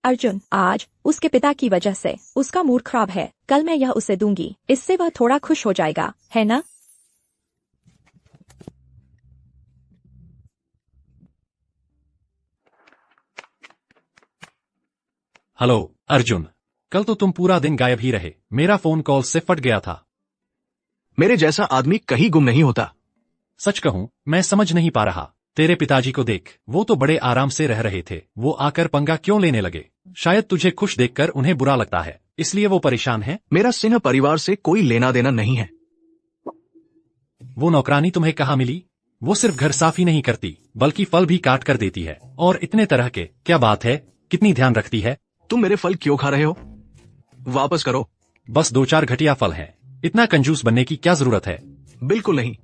D: अर्जुन, आज उसके पिता की वजह से उसका मूड खराब है। कल मैं यह उसे दूंगी, इससे वह थोड़ा खुश हो जाएगा, है ना?
A: हेलो अर्जुन, कल तो तुम पूरा दिन गायब ही रहे। मेरा फोन कॉल से फट गया था।
G: मेरे जैसा आदमी कहीं गुम नहीं होता।
A: सच कहूं, मैं समझ नहीं पा रहा। तेरे पिताजी को देख, वो तो बड़े आराम से रह रहे थे। वो आकर पंगा क्यों लेने लगे? शायद तुझे खुश देखकर उन्हें बुरा लगता है, इसलिए वो परेशान है।
G: मेरा सिंह परिवार से कोई लेना देना नहीं है।
A: वो नौकरानी तुम्हें कहाँ मिली? वो सिर्फ घर साफ ही नहीं करती, बल्कि फल भी काट कर देती है। और इतने तरह के। क्या बात है, कितनी ध्यान रखती है।
G: तुम मेरे फल क्यों खा रहे हो? वापस करो।
A: बस 2-4 घटिया फल हैं। इतना कंजूस बनने की क्या जरूरत है?
G: बिल्कुल नहीं,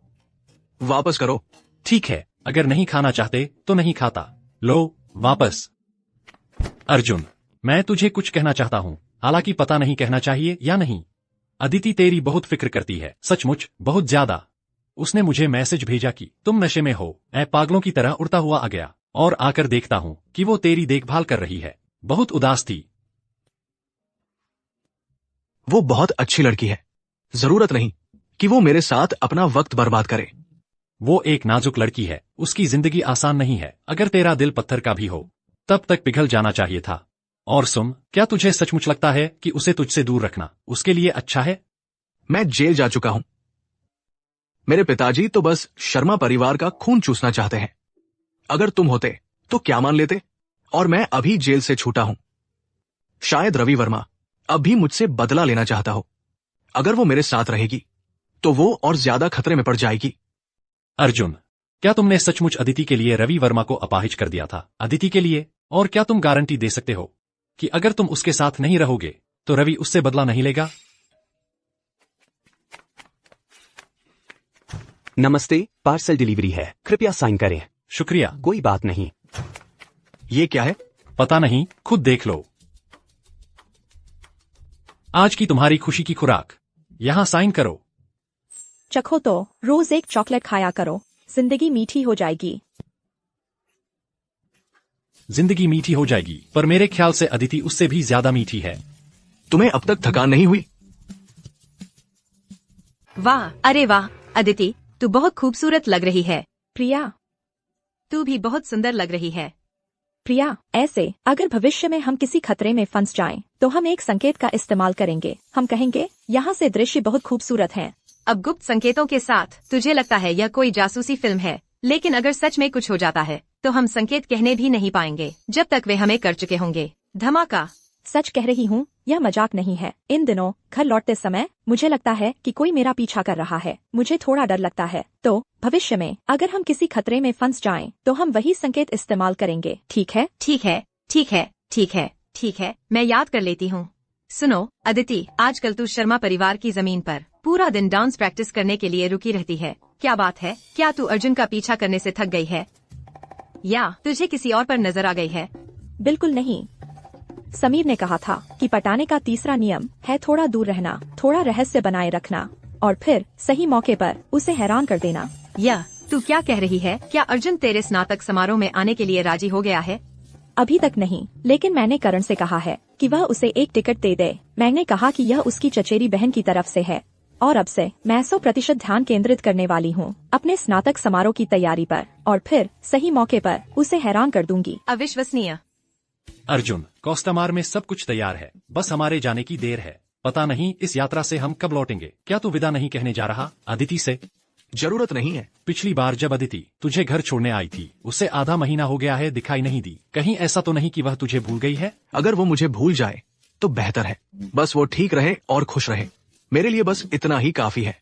G: वापस करो।
A: ठीक है, अगर नहीं खाना चाहते तो नहीं खाता। लो, वापस। अर्जुन, मैं तुझे कुछ कहना चाहता हूँ, हालांकि पता नहीं कहना चाहिए या नहीं। अदिति तेरी बहुत फिक्र करती है, सचमुच बहुत ज्यादा। उसने मुझे मैसेज भेजा कि तुम नशे में हो। मैं पागलों की तरह उड़ता हुआ आ गया और आकर देखता हूँ कि वो तेरी देखभाल कर रही है। बहुत उदास थी।
G: वो बहुत अच्छी लड़की है, जरूरत नहीं कि वो मेरे साथ अपना वक्त बर्बाद करे।
A: वो एक नाजुक लड़की है, उसकी जिंदगी आसान नहीं है। अगर तेरा दिल पत्थर का भी हो, तब तक पिघल जाना चाहिए था। और सुन, क्या तुझे सचमुच लगता है कि उसे तुझसे दूर रखना उसके लिए अच्छा है?
G: मैं जेल जा चुका हूं। मेरे पिताजी तो बस शर्मा परिवार का खून चूसना चाहते हैं। अगर तुम होते तो क्या मान लेते? और मैं अभी जेल से छूटा हूं। शायद रवि वर्मा अब भी मुझसे बदला लेना चाहता हो। अगर वो मेरे साथ रहेगी तो वो और ज्यादा खतरे में पड़ जाएगी।
A: अर्जुन, क्या तुमने सचमुच अदिति के लिए रवि वर्मा को अपाहिज कर दिया था? अदिति के लिए? और क्या तुम गारंटी दे सकते हो कि अगर तुम उसके साथ नहीं रहोगे तो रवि उससे बदला नहीं लेगा?
F: नमस्ते, पार्सल डिलीवरी है, कृपया साइन करें।
A: शुक्रिया।
F: कोई बात नहीं।
G: ये क्या है?
A: पता नहीं, खुद देख लो। आज की तुम्हारी खुशी की खुराक। यहाँ साइन करो।
D: चखो तो, रोज एक चॉकलेट खाया करो, जिंदगी मीठी हो जाएगी।
A: जिंदगी मीठी हो जाएगी, पर मेरे ख्याल से अदिति उससे भी ज्यादा मीठी है।
G: तुम्हें अब तक थकान नहीं हुई?
E: वाह, अरे वाह अदिति, तू बहुत खूबसूरत लग रही है।
D: प्रिया,
E: तू भी बहुत सुंदर लग रही है।
D: प्रिया, ऐसे अगर भविष्य में हम किसी खतरे में फंस जाएं, तो हम एक संकेत का इस्तेमाल करेंगे। हम कहेंगे, यहाँ से दृश्य बहुत खूबसूरत है।
E: अब गुप्त संकेतों के साथ तुझे लगता है यह कोई जासूसी फिल्म है, लेकिन अगर सच में कुछ हो जाता है तो हम संकेत कहने भी नहीं पाएंगे जब तक वे हमें कर चुके होंगे। धमाका।
D: सच कह रही हूँ, यह मजाक नहीं है। इन दिनों घर लौटते समय मुझे लगता है कि कोई मेरा पीछा कर रहा है। मुझे थोड़ा डर लगता है। तो भविष्य में अगर हम किसी खतरे में फंस जाएं, तो हम वही संकेत इस्तेमाल करेंगे। ठीक है?
E: ठीक है, ठीक है, ठीक है, ठीक है, मैं याद कर लेती हूँ। सुनो अदिति, आजकल तू शर्मा परिवार की जमीन पर पूरा दिन डांस प्रैक्टिस करने के लिए रुकी रहती है। क्या बात है? क्या तू अर्जुन का पीछा करने से थक गई है, या तुझे किसी और पर नजर आ गई है?
D: बिल्कुल नहीं। समीर ने कहा था कि पटाने का तीसरा नियम है थोड़ा दूर रहना, थोड़ा रहस्य बनाए रखना, और फिर सही मौके पर उसे हैरान कर देना।
E: या तू क्या कह रही है? क्या अर्जुन तेरे स्नातक समारोह में आने के लिए राजी हो गया है?
D: अभी तक नहीं, लेकिन मैंने करण से कहा है कि वह उसे एक टिकट दे दे। मैंने कहा कि यह उसकी चचेरी बहन की तरफ से है, और अब से मैं 100% ध्यान केंद्रित करने वाली हूँ अपने स्नातक समारोह की तैयारी पर, और फिर सही मौके पर उसे हैरान कर दूंगी।
E: अविश्वसनीय।
A: अर्जुन, कोस्टामार में सब कुछ तैयार है, बस हमारे जाने की देर है। पता नहीं इस यात्रा से हम कब लौटेंगे। क्या तू विदा नहीं कहने जा रहा अदिति से?
G: जरूरत नहीं है।
A: पिछली बार जब अदिति तुझे घर छोड़ने आई थी, उससे आधा महीना हो गया है, दिखाई नहीं दी। कहीं ऐसा तो नहीं कि वह तुझे भूल गई है?
G: अगर वो मुझे भूल जाए तो बेहतर है। बस वो ठीक रहे और खुश रहे, मेरे लिए बस इतना ही काफी है।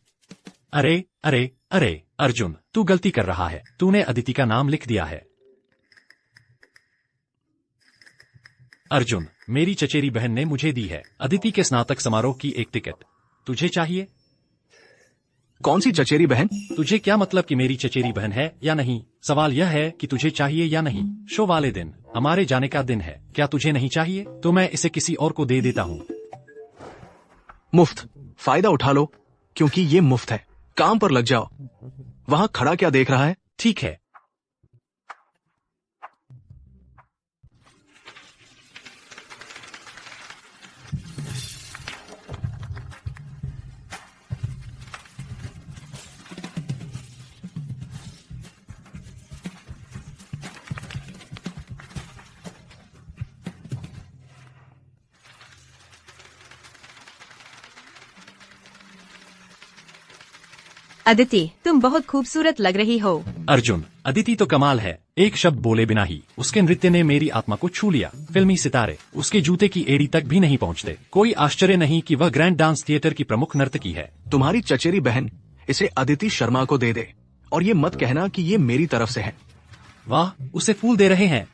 A: अरे अरे अरे अर्जुन, तू गलती कर रहा है। तूने अदिति का नाम लिख दिया है। अर्जुन, मेरी चचेरी बहन ने मुझे दी है अदिति के स्नातक समारोह की एक टिकट। तुझे चाहिए?
G: कौन सी चचेरी बहन?
A: तुझे क्या मतलब कि मेरी चचेरी बहन है या नहीं? सवाल यह है कि तुझे चाहिए या नहीं। शो वाले दिन हमारे जाने का दिन है, क्या तुझे नहीं चाहिए? तो मैं इसे किसी और को दे देता हूँ।
G: मुफ्त फायदा उठा लो, क्योंकि ये मुफ्त है। काम पर लग जाओ। वहाँ खड़ा क्या देख रहा है?
A: ठीक है।
E: अदिति, तुम बहुत खूबसूरत लग रही हो।
A: अर्जुन, अदिति तो कमाल है। एक शब्द बोले बिना ही उसके नृत्य ने मेरी आत्मा को छू लिया। फिल्मी सितारे उसके जूते की एड़ी तक भी नहीं पहुंचते। कोई आश्चर्य नहीं कि वह ग्रैंड डांस थिएटर की प्रमुख नर्तकी है।
G: तुम्हारी चचेरी बहन इसे अदिति शर्मा को दे दे, और ये मत कहना कि ये मेरी तरफ से है।
A: वाह, उसे फूल दे रहे हैं।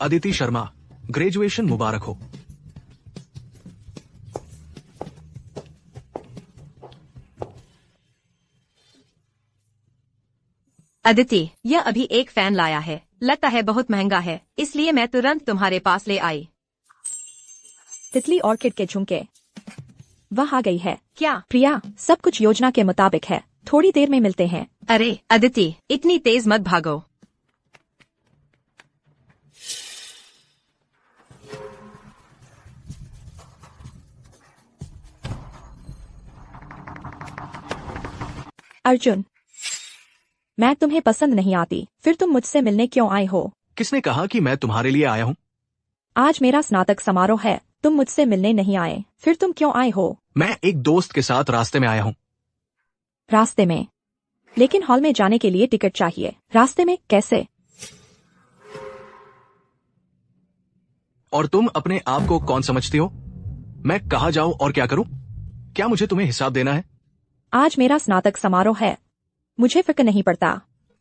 G: अदिति शर्मा, ग्रेजुएशन मुबारक हो।
E: अदिति, यह अभी एक फैन लाया है, लगता है बहुत महंगा है, इसलिए मैं तुरंत तुम्हारे पास ले आई।
D: तितली ऑर्किड के झुमके। वह आ गई है।
E: क्या?
D: प्रिया, सब कुछ योजना के मुताबिक है। थोड़ी देर में मिलते हैं।
E: अरे अदिति, इतनी तेज मत भागो।
D: अर्जुन, मैं तुम्हें पसंद नहीं आती, फिर तुम मुझसे मिलने क्यों आए हो?
G: किसने कहा कि मैं तुम्हारे लिए आया हूँ?
D: आज मेरा स्नातक समारोह है, तुम मुझसे मिलने नहीं आए, फिर तुम क्यों आए हो?
G: मैं एक दोस्त के साथ रास्ते में आया हूँ।
D: रास्ते में? लेकिन हॉल में जाने के लिए टिकट चाहिए। रास्ते में कैसे?
G: और तुम अपने आप को कौन समझती हो? मैं कहाँ जाऊँ और क्या करूँ? क्या मुझे तुम्हें हिसाब देना है?
D: आज मेरा स्नातक समारोह है, मुझे फिक्र नहीं पड़ता।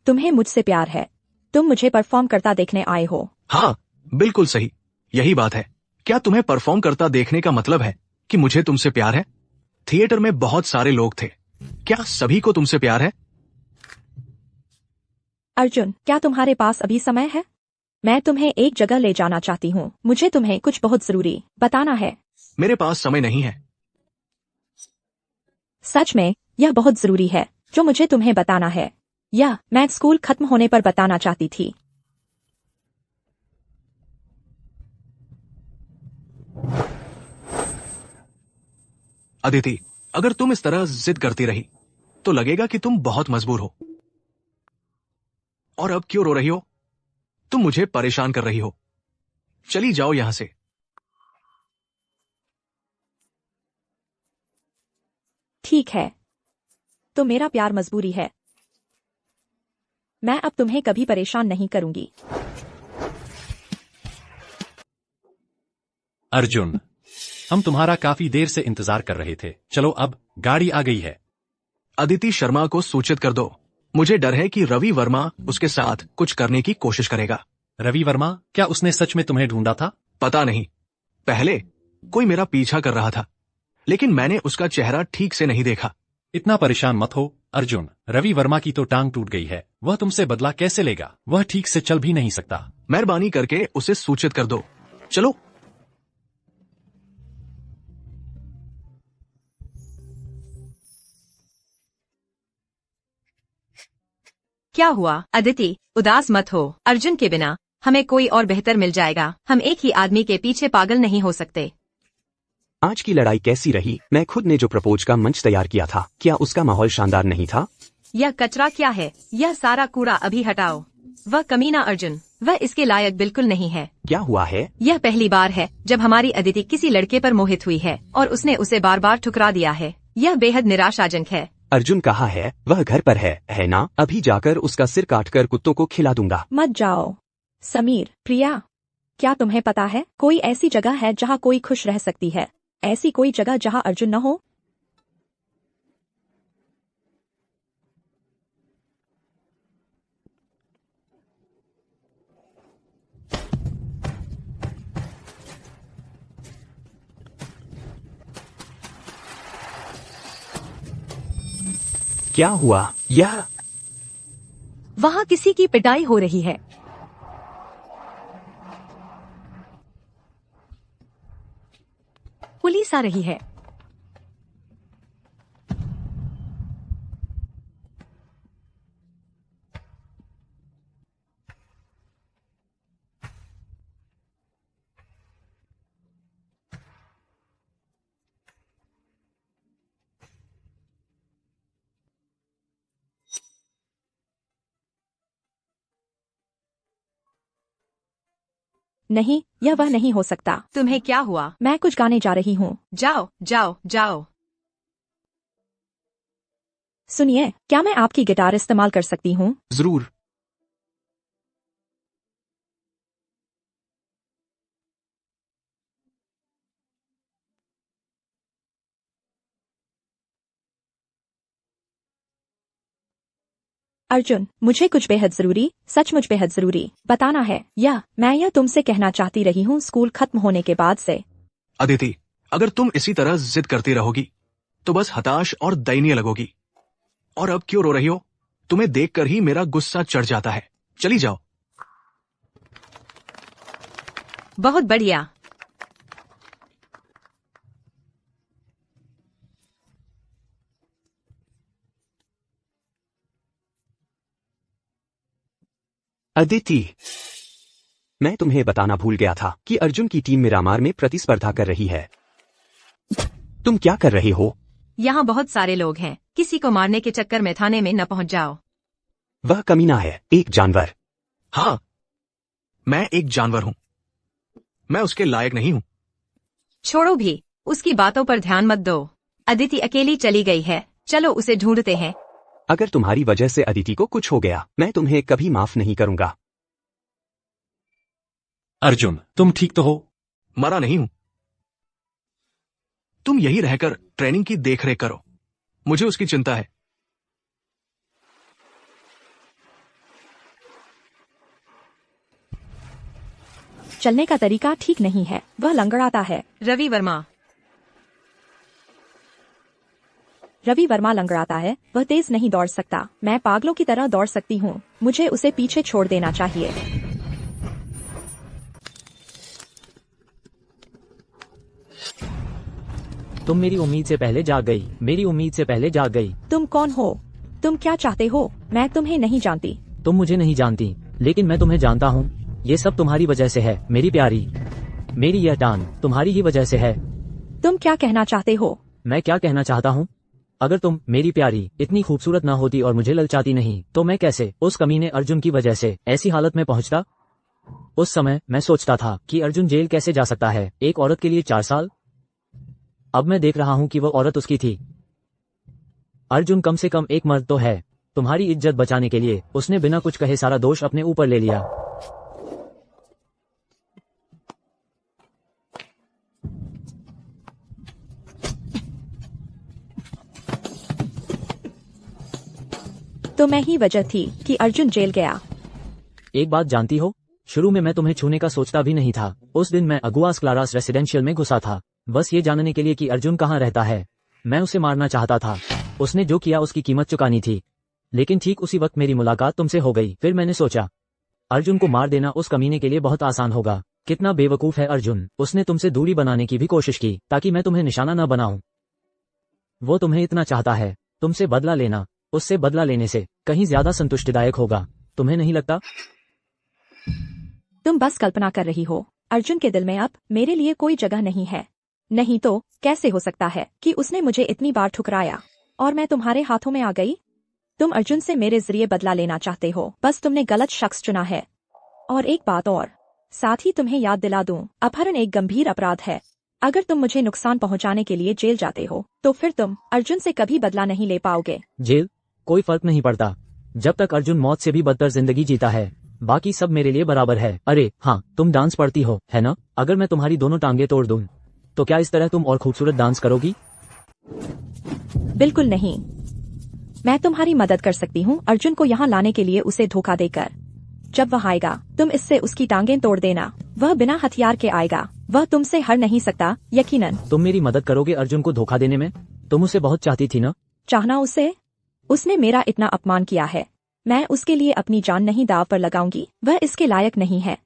D: तुम्हें मुझसे प्यार है, तुम मुझे परफॉर्म करता देखने आए हो।
G: हाँ, बिल्कुल सही, यही बात है। क्या तुम्हें परफॉर्म करता देखने का मतलब है कि मुझे तुमसे प्यार है? थिएटर में बहुत सारे लोग थे, क्या सभी को तुमसे प्यार है?
D: अर्जुन, क्या तुम्हारे पास अभी समय है? मैं तुम्हें एक जगह ले जाना चाहती हूँ। मुझे तुम्हें कुछ बहुत जरूरी बताना है।
G: मेरे पास समय नहीं है।
D: सच में, यह बहुत जरूरी है जो मुझे तुम्हें बताना है। यह मैं स्कूल खत्म होने पर बताना चाहती थी।
G: अदिति, अगर तुम इस तरह जिद करती रही तो लगेगा कि तुम बहुत मजबूर हो। और अब क्यों रो रही हो? तुम मुझे परेशान कर रही हो। चली जाओ यहां से।
D: ठीक है, तो मेरा प्यार मजबूरी है। मैं अब तुम्हें कभी परेशान नहीं करूंगी।
A: अर्जुन, हम तुम्हारा काफी देर से इंतजार कर रहे थे। चलो अब, गाड़ी आ गई है।
G: अदिति शर्मा को सूचित कर दो। मुझे डर है कि रवि वर्मा उसके साथ कुछ करने की कोशिश करेगा।
A: रवि वर्मा? क्या उसने सच में तुम्हें ढूंढा था?
G: पता नहीं, पहले कोई मेरा पीछा कर रहा था, लेकिन मैंने उसका चेहरा ठीक से नहीं देखा।
A: इतना परेशान मत हो अर्जुन, रवि वर्मा की तो टांग टूट गई है। वह तुमसे बदला कैसे लेगा? वह ठीक से चल भी नहीं सकता।
G: मेहरबानी करके उसे सूचित कर दो। चलो।
E: क्या हुआ अदिति? उदास मत हो। अर्जुन के बिना हमें कोई और बेहतर मिल जाएगा। हम एक ही आदमी के पीछे पागल नहीं हो सकते।
F: आज की लड़ाई कैसी रही? मैं खुद ने जो प्रपोज का मंच तैयार किया था, क्या उसका माहौल शानदार नहीं था?
E: यह कचरा क्या है? यह सारा कूड़ा अभी हटाओ। वह कमीना अर्जुन, वह इसके लायक बिल्कुल नहीं है।
F: क्या हुआ है?
E: यह पहली बार है जब हमारी अदिति किसी लड़के पर मोहित हुई है और उसने उसे बार बार ठुकरा दिया है। यह बेहद निराशाजनक है।
F: अर्जुन कहाँ है? वह घर पर है ना? अभी जाकर उसका सिर काटकर कुत्तों को खिला दूंगा।
D: मत जाओ। समीर, प्रिया, क्या तुम्हें पता है कोई ऐसी जगह है जहाँ कोई खुश रह सकती है? ऐसी कोई जगह जहाँ अर्जुन न हो?
F: क्या हुआ? यह
C: वहाँ किसी की पिटाई हो रही है। पुलिस आ रही है।
D: नहीं, यह वह नहीं हो सकता।
E: तुम्हें क्या हुआ?
D: मैं कुछ गाने जा रही हूँ।
E: जाओ जाओ जाओ।
D: सुनिए, क्या मैं आपकी गिटार इस्तेमाल कर सकती हूँ?
G: जरूर।
D: अर्जुन, मुझे कुछ बेहद जरूरी, सचमुच बेहद जरूरी बताना है। मैं यह तुमसे कहना चाहती रही हूँ स्कूल खत्म होने के बाद से।
G: अदिति, अगर तुम इसी तरह जिद करती रहोगी तो बस हताश और दयनीय लगोगी। और अब क्यों रो रही हो? तुम्हें देखकर ही मेरा गुस्सा चढ़ जाता है। चली जाओ।
E: बहुत बढ़िया।
F: अदिति, मैं तुम्हें बताना भूल गया था कि अर्जुन की टीम मिरामार में प्रतिस्पर्धा कर रही है। तुम क्या कर रहे हो?
E: यहाँ बहुत सारे लोग हैं, किसी को मारने के चक्कर में थाने में न पहुँच जाओ।
F: वह कमीना है, एक जानवर।
G: हाँ, मैं एक जानवर हूँ। मैं उसके लायक नहीं हूँ।
E: छोड़ो भी, उसकी बातों पर ध्यान मत दो। अदिति अकेली चली गई है, चलो उसे ढूंढते हैं।
F: अगर तुम्हारी वजह से अदिति को कुछ हो गया, मैं तुम्हें कभी माफ नहीं करूंगा।
A: अर्जुन, तुम ठीक तो हो?
G: मरा नहीं हूं। तुम यही रहकर ट्रेनिंग की देखरेख करो, मुझे उसकी चिंता है।
D: चलने का तरीका ठीक नहीं है, वह लंगड़ाता है।
E: रवि वर्मा
D: लंगड़ाता है, वह तेज नहीं दौड़ सकता। मैं पागलों की तरह दौड़ सकती हूँ, मुझे उसे पीछे छोड़ देना चाहिए।
K: तुम मेरी उम्मीद से पहले जाग गई, मेरी उम्मीद से पहले जाग गई।
D: तुम कौन हो? तुम क्या चाहते हो? मैं तुम्हें नहीं जानती।
K: तुम मुझे नहीं जानती, लेकिन मैं तुम्हें जानता हूँ। ये सब तुम्हारी वजह से है, मेरी प्यारी। मेरी यह टांग तुम्हारी ही वजह से है।
D: तुम क्या कहना चाहते हो?
K: मैं क्या कहना चाहता हूँ? अगर तुम, मेरी प्यारी, इतनी खूबसूरत ना होती और मुझे ललचाती नहीं, तो मैं कैसे उस कमीने अर्जुन की वजह से ऐसी हालत में पहुंचता? उस समय मैं सोचता था कि अर्जुन जेल कैसे जा सकता है, एक औरत के लिए 4 साल। अब मैं देख रहा हूँ कि वो औरत उसकी थी। अर्जुन कम से कम एक मर्द तो है। तुम्हारी इज्जत बचाने के लिए उसने बिना कुछ कहे सारा दोष अपने ऊपर ले लिया।
D: तो मैं ही वजह थी कि अर्जुन जेल गया।
K: एक बात जानती हो, शुरू में मैं तुम्हें छूने का सोचता भी नहीं था। उस दिन मैं अगुआस क्लारास रेसिडेंशियल में घुसा था, बस ये जानने के लिए कि अर्जुन कहाँ रहता है। मैं उसे मारना चाहता था, उसने जो किया उसकी कीमत चुकानी थी। लेकिन ठीक उसी वक्त मेरी मुलाकात तुमसे हो गई। फिर मैंने सोचा, अर्जुन को मार देना उस कमीने के लिए बहुत आसान होगा। कितना बेवकूफ है अर्जुन, उसने तुमसे दूरी बनाने की भी कोशिश की ताकि मैं तुम्हें निशाना न बनाऊं। वो तुम्हें इतना चाहता है, तुमसे बदला लेना उससे बदला लेने से कहीं ज्यादा संतुष्टिदायक होगा, तुम्हें नहीं लगता?
D: तुम बस कल्पना कर रही हो। अर्जुन के दिल में अब मेरे लिए कोई जगह नहीं है। नहीं तो कैसे हो सकता है कि उसने मुझे इतनी बार ठुकराया और मैं तुम्हारे हाथों में आ गई? तुम अर्जुन से मेरे जरिए बदला लेना चाहते हो, बस तुमने गलत शख्स चुना है। और एक बात और, साथ ही तुम्हें याद दिला दूं, अपहरण एक गंभीर अपराध है। अगर तुम मुझे नुकसान पहुंचाने के लिए जेल जाते हो, तो फिर तुम अर्जुन से कभी बदला नहीं ले पाओगे।
K: जेल? कोई फर्क नहीं पड़ता। जब तक अर्जुन मौत से भी बदतर जिंदगी जीता है, बाकी सब मेरे लिए बराबर है। अरे हाँ, तुम डांस पढ़ती हो, है ना? अगर मैं तुम्हारी दोनों टांगे तोड़ दूं, तो क्या इस तरह तुम और खूबसूरत डांस करोगी?
D: बिल्कुल नहीं। मैं तुम्हारी मदद कर सकती हूँ अर्जुन को यहाँ लाने के लिए, उसे धोखा देकर। जब वह आएगा, तुम इससे उसकी टांगें तोड़ देना। वह बिना हथियार के आएगा, वह तुमसे हार नहीं सकता, यकीनन।
K: तुम मेरी मदद करोगे अर्जुन को धोखा देने में? तुम उसे बहुत चाहती थी ना?
D: चाहना उसे? उसने मेरा इतना अपमान किया है, मैं उसके लिए अपनी जान नहीं दाव पर लगाऊंगी। वह इसके लायक नहीं है।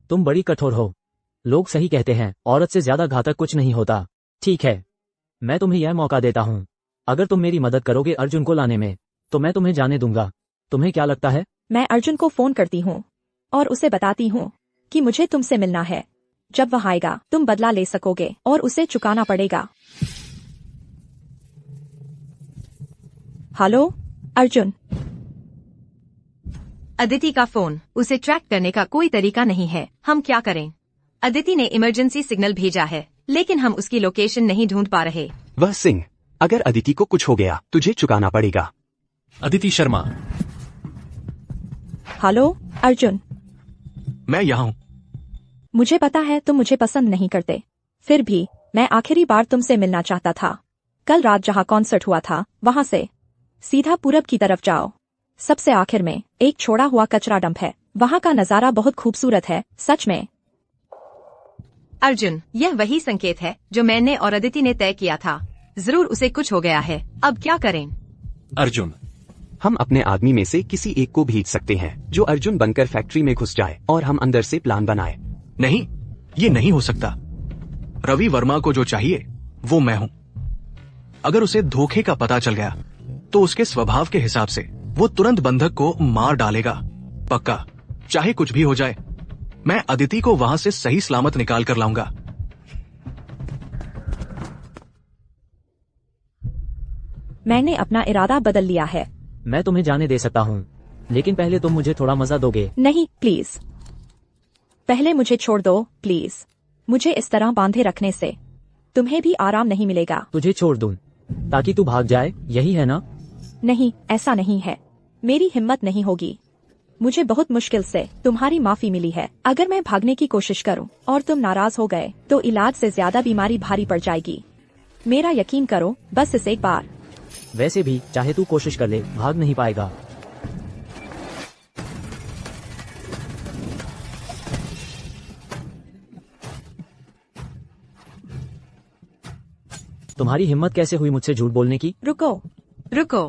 K: तुम बड़ी कठोर हो। लोग सही कहते हैं, औरत से ज्यादा घातक कुछ नहीं होता। ठीक है, मैं तुम्हें यह मौका देता हूँ। अगर तुम मेरी मदद करोगे अर्जुन को लाने में, तो मैं तुम्हें जाने दूंगा। तुम्हें क्या लगता है?
D: मैं अर्जुन को फोन करती हूँ और उसे बताती हूँ कि मुझे तुमसे मिलना है। जब वह आएगा, तुम बदला ले सकोगे और उसे चुकाना पड़ेगा। हेलो अर्जुन।
E: अदिति का फोन, उसे ट्रैक करने का कोई तरीका नहीं है। हम क्या करें? अदिति ने इमरजेंसी सिग्नल भेजा है, लेकिन हम उसकी लोकेशन नहीं ढूंढ पा रहे।
F: वह सिंह, अगर अदिति को कुछ हो गया तुझे चुकाना पड़ेगा।
A: अदिति शर्मा।
D: हेलो अर्जुन,
G: मैं यहाँ हूँ।
D: मुझे पता है तुम मुझे पसंद नहीं करते, फिर भी मैं आखिरी बार तुमसे मिलना चाहता था। कल रात जहाँ कॉन्सर्ट हुआ था वहाँ से सीधा पूरब की तरफ जाओ। सबसे आखिर में एक छोड़ा हुआ कचरा डंप है, वहाँ का नजारा बहुत खूबसूरत है, सच में।
E: अर्जुन, यह वही संकेत है जो मैंने और अदिति ने तय किया था। जरूर उसे कुछ हो गया है, अब क्या करें?
A: अर्जुन,
F: हम अपने आदमी में से किसी एक को भेज सकते हैं जो अर्जुन बनकर फैक्ट्री में घुस जाए और हम अंदर से प्लान बनाए।
G: नहीं, ये नहीं हो सकता। रवि वर्मा को जो चाहिए वो मैं हूँ। अगर उसे धोखे का पता चल गया तो उसके स्वभाव के हिसाब से वो तुरंत बंधक को मार डालेगा, पक्का, चाहे कुछ भी हो जाए। मैं अदिति को वहां से सही सलामत निकाल कर लाऊंगा।
D: मैंने अपना इरादा बदल लिया है।
K: मैं तुम्हें जाने दे सकता हूँ, लेकिन पहले तुम मुझे थोड़ा मजा दोगे।
D: नहीं प्लीज, पहले मुझे छोड़ दो प्लीज। मुझे इस तरह बांधे रखने से तुम्हें भी आराम नहीं मिलेगा।
K: तुझे छोड़ दूं ताकि तू भाग जाए, यही है ना?
D: नहीं, ऐसा नहीं है। मेरी हिम्मत नहीं होगी। मुझे बहुत मुश्किल से तुम्हारी माफी मिली है। अगर मैं भागने की कोशिश करूं और तुम नाराज हो गए तो इलाज से ज्यादा बीमारी भारी पड़ जाएगी। मेरा यकीन करो, बस इस एक बार।
K: वैसे भी चाहे तू कोशिश कर ले, भाग नहीं पाएगा। तुम्हारी हिम्मत कैसे हुई मुझसे झूठ बोलने की?
D: रुको
E: रुको।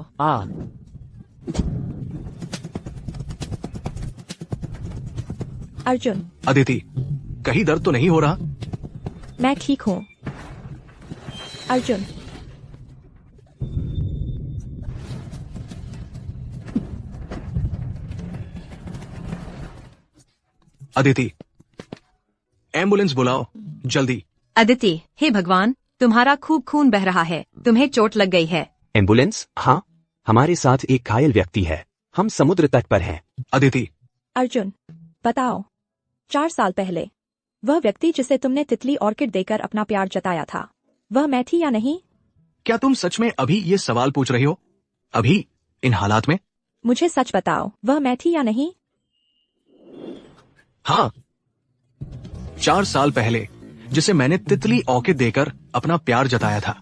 D: अर्जुन।
G: अदिति, कहीं दर्द तो नहीं हो रहा?
D: मैं ठीक हूँ अर्जुन।
G: अदिति, एम्बुलेंस बुलाओ जल्दी।
E: अदिति, हे भगवान, तुम्हारा खूब खून बह रहा है, तुम्हें चोट लग गई है।
F: एम्बुलेंस? हाँ, हमारे साथ एक घायल व्यक्ति है, हम समुद्र तट पर हैं।
G: अदिति।
D: अर्जुन, बताओ, 4 साल पहले वह व्यक्ति जिसे तुमने तितली ऑर्किड देकर अपना प्यार जताया था, वह मैं थी या नहीं?
G: क्या तुम सच में अभी ये सवाल पूछ रही हो? अभी इन हालात में?
D: मुझे सच बताओ, वह मैं थी या नहीं?
G: हाँ, 4 साल पहले जिसे मैंने तितली ऑर्किड देकर अपना प्यार जताया था,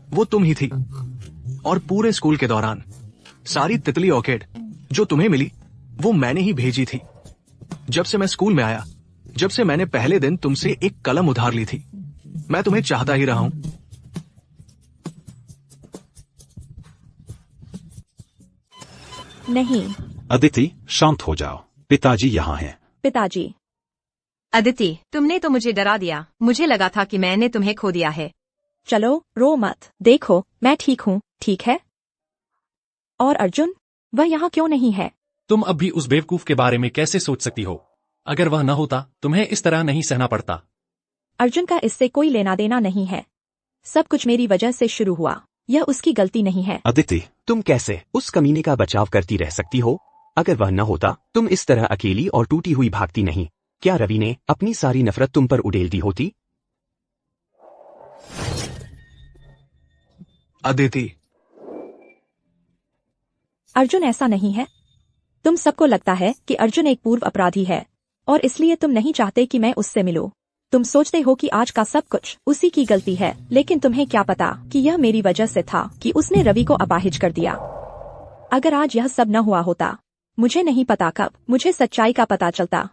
G: वो तुम ही थी। और पूरे स्कूल के दौरान सारी तितली ऑर्किड जो तुम्हें मिली वो मैंने ही भेजी थी। जब से मैं स्कूल में आया, जब से मैंने पहले दिन तुमसे एक कलम उधार ली थी, मैं तुम्हें चाहता ही रहा हूं।
D: नहीं।
H: अदिति, शांत हो जाओ, पिताजी यहाँ हैं।
D: पिताजी।
E: अदिति, तुमने तो मुझे डरा दिया। मुझे लगा था कि मैंने तुम्हें खो दिया है।
D: चलो रो मत, देखो मैं ठीक हूँ, ठीक है? और अर्जुन, वह यहाँ क्यों नहीं है?
A: तुम अब भी उस बेवकूफ के बारे में कैसे सोच सकती हो? अगर वह न होता तुम्हें इस तरह नहीं सहना पड़ता।
D: अर्जुन का इससे कोई लेना देना नहीं है। सब कुछ मेरी वजह से शुरू हुआ, यह उसकी गलती नहीं है।
F: अदिति, तुम कैसे उस कमीने का बचाव करती रह सकती हो? अगर वह न होता तुम इस तरह अकेली और टूटी हुई भागती नहीं। क्या रवि ने अपनी सारी नफरत तुम पर उड़ेल दी होती?
G: अदिति।
D: अर्जुन, ऐसा नहीं है। तुम सबको लगता है कि अर्जुन एक पूर्व अपराधी है और इसलिए तुम नहीं चाहते कि मैं उससे मिलूं। तुम सोचते हो कि आज का सब कुछ उसी की गलती है, लेकिन तुम्हें क्या पता कि यह मेरी वजह से था कि उसने रवि को अपाहिज कर दिया। अगर आज यह सब न हुआ होता, मुझे नहीं पता कब मुझे सच्चाई का पता चलता।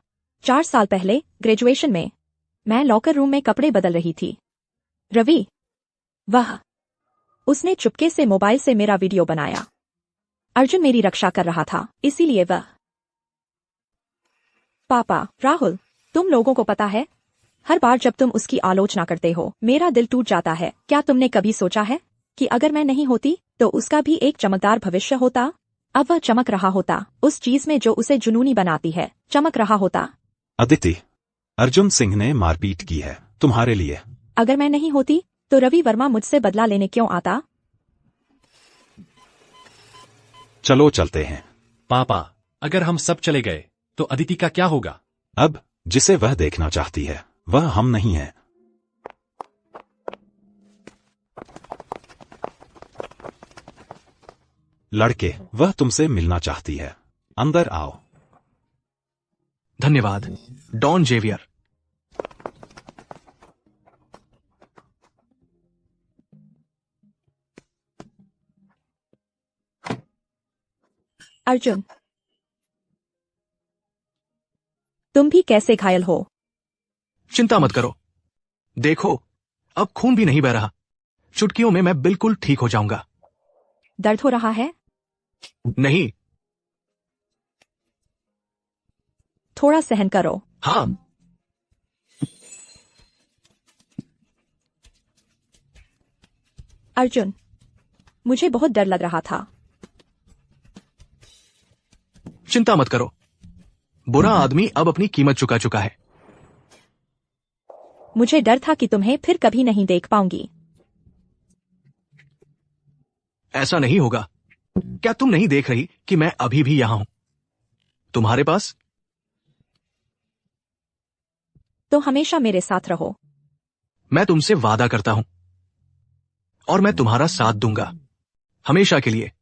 D: 4 साल पहले ग्रेजुएशन में मैं लॉकर रूम में कपड़े बदल रही थी। रवि, उसने चुपके से मोबाइल से मेरा वीडियो बनाया। अर्जुन मेरी रक्षा कर रहा था, इसीलिए पापा, राहुल, तुम लोगों को पता है, हर बार जब तुम उसकी आलोचना करते हो मेरा दिल टूट जाता है। क्या तुमने कभी सोचा है कि अगर मैं नहीं होती तो उसका भी एक चमकदार भविष्य होता? अब वह चमक रहा होता उस चीज में जो उसे जुनूनी बनाती है, चमक रहा होता।
H: अदिति, अर्जुन सिंह ने मारपीट की है तुम्हारे लिए।
D: अगर मैं नहीं होती तो रवि वर्मा मुझसे बदला लेने क्यों आता?
H: चलो चलते हैं।
A: पापा, अगर हम सब चले गए तो अदिति का क्या होगा?
H: अब जिसे वह देखना चाहती है वह हम नहीं है। लड़के, वह तुमसे मिलना चाहती है, अंदर आओ।
G: धन्यवाद डॉन जेवियर।
D: अर्जुन, तुम भी कैसे घायल हो?
G: चिंता मत करो, देखो अब खून भी नहीं बह रहा। चुटकियों में मैं बिल्कुल ठीक हो जाऊंगा।
D: दर्द हो रहा है?
G: नहीं।
D: थोड़ा सहन करो।
G: हाँ।
D: अर्जुन, मुझे बहुत डर लग रहा था।
G: चिंता मत करो, बुरा आदमी अब अपनी कीमत चुका चुका है।
D: मुझे डर था कि तुम्हें फिर कभी नहीं देख पाऊंगी।
G: ऐसा नहीं होगा। क्या तुम नहीं देख रही कि मैं अभी भी यहां हूं तुम्हारे पास?
D: तो हमेशा मेरे साथ रहो।
G: मैं तुमसे वादा करता हूं और मैं तुम्हारा साथ दूंगा हमेशा के लिए।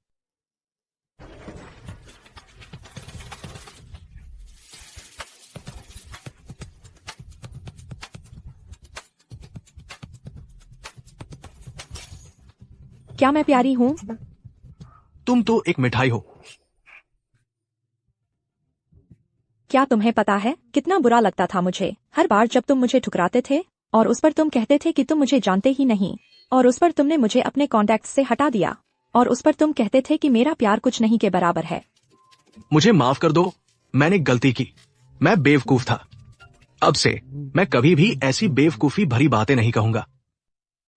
D: क्या मैं प्यारी हूं?
G: तुम तो एक मिठाई हो।
D: क्या तुम्हें पता है कितना बुरा लगता था मुझे हर बार जब तुम मुझे ठुकराते थे और उस पर तुम कहते थे कि तुम मुझे जानते ही नहीं, और उस पर तुमने मुझे अपने कॉन्टैक्ट से हटा दिया, और उस पर तुम कहते थे कि मेरा प्यार कुछ नहीं के बराबर है।
G: मुझे माफ कर दो, मैंने गलती की। मैं बेवकूफ था। अब से मैं कभी भी ऐसी बेवकूफी भरी बातें नहीं कहूंगा।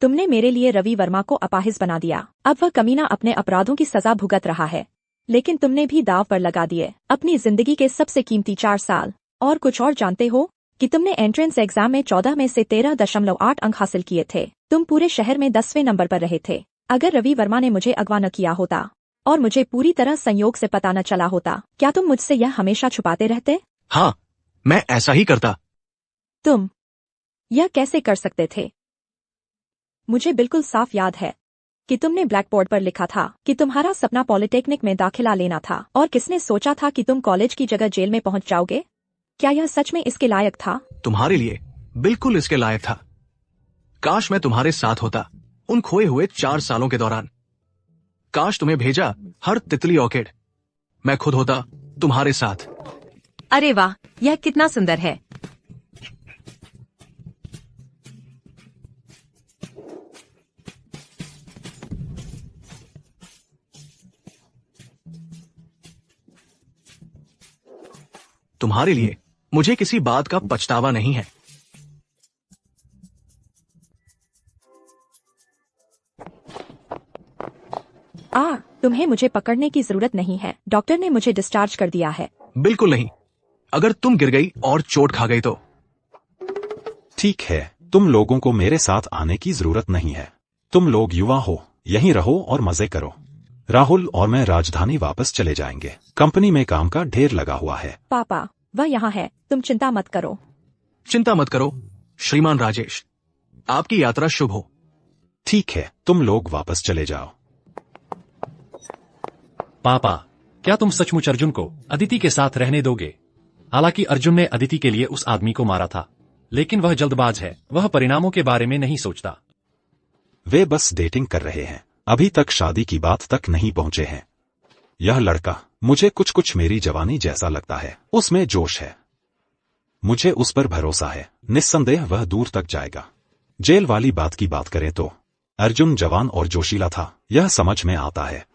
D: तुमने मेरे लिए रवि वर्मा को अपाहिज बना दिया। अब वह कमीना अपने अपराधों की सजा भुगत रहा है, लेकिन तुमने भी दाव पर लगा दिए अपनी जिंदगी के सबसे कीमती 4 साल। और कुछ और जानते हो कि तुमने एंट्रेंस एग्जाम में 14 में से 13.8 अंक हासिल किए थे। तुम पूरे शहर में 10वें नंबर पर रहे थे। अगर रवि वर्मा ने मुझे अगवा न किया होता और मुझे पूरी तरह संयोग से पता न चला होता, क्या तुम मुझसे यह हमेशा छुपाते रहते?
G: हाँ, मैं ऐसा ही करता।
D: तुम यह कैसे कर सकते थे? मुझे बिल्कुल साफ याद है कि तुमने ब्लैक बोर्ड पर लिखा था कि तुम्हारा सपना पॉलिटेक्निक में दाखिला लेना था, और किसने सोचा था कि तुम कॉलेज की जगह जेल में पहुंच जाओगे? क्या यह सच में इसके लायक था?
G: तुम्हारे लिए बिल्कुल इसके लायक था। काश मैं तुम्हारे साथ होता उन खोए हुए 4 सालों के दौरान। काश तुम्हें भेजा हर तितली ऑर्किड। मैं खुद होता तुम्हारे साथ।
E: अरे वाह, यह कितना सुंदर है।
G: तुम्हारे लिए मुझे किसी बात का पछतावा नहीं है।
D: तुम्हें मुझे पकड़ने की जरूरत नहीं है। डॉक्टर ने मुझे डिस्चार्ज कर दिया है।
G: बिल्कुल नहीं। अगर तुम गिर गई और चोट खा गई तो?
H: ठीक है, तुम लोगों को मेरे साथ आने की जरूरत नहीं है। तुम लोग युवा हो, यहीं रहो और मजे करो। राहुल और मैं राजधानी वापस चले जाएंगे। कंपनी में काम का ढेर लगा हुआ है।
D: पापा, वह यहाँ है, तुम चिंता मत करो।
G: चिंता मत करो श्रीमान राजेश, आपकी यात्रा शुभ हो।
H: ठीक है, तुम लोग वापस चले जाओ।
A: पापा, क्या तुम सचमुच अर्जुन को अदिति के साथ रहने दोगे? हालांकि अर्जुन ने अदिति के लिए उस आदमी को मारा था, लेकिन वह जल्दबाज है, वह परिणामों के बारे में नहीं सोचता।
H: वे बस डेटिंग कर रहे हैं, अभी तक शादी की बात तक नहीं पहुंचे हैं। यह लड़का मुझे कुछ कुछ मेरी जवानी जैसा लगता है। उसमें जोश है, मुझे उस पर भरोसा है। निस्संदेह वह दूर तक जाएगा। जेल वाली बात की बात करें तो अर्जुन जवान और जोशीला था, यह समझ में आता है।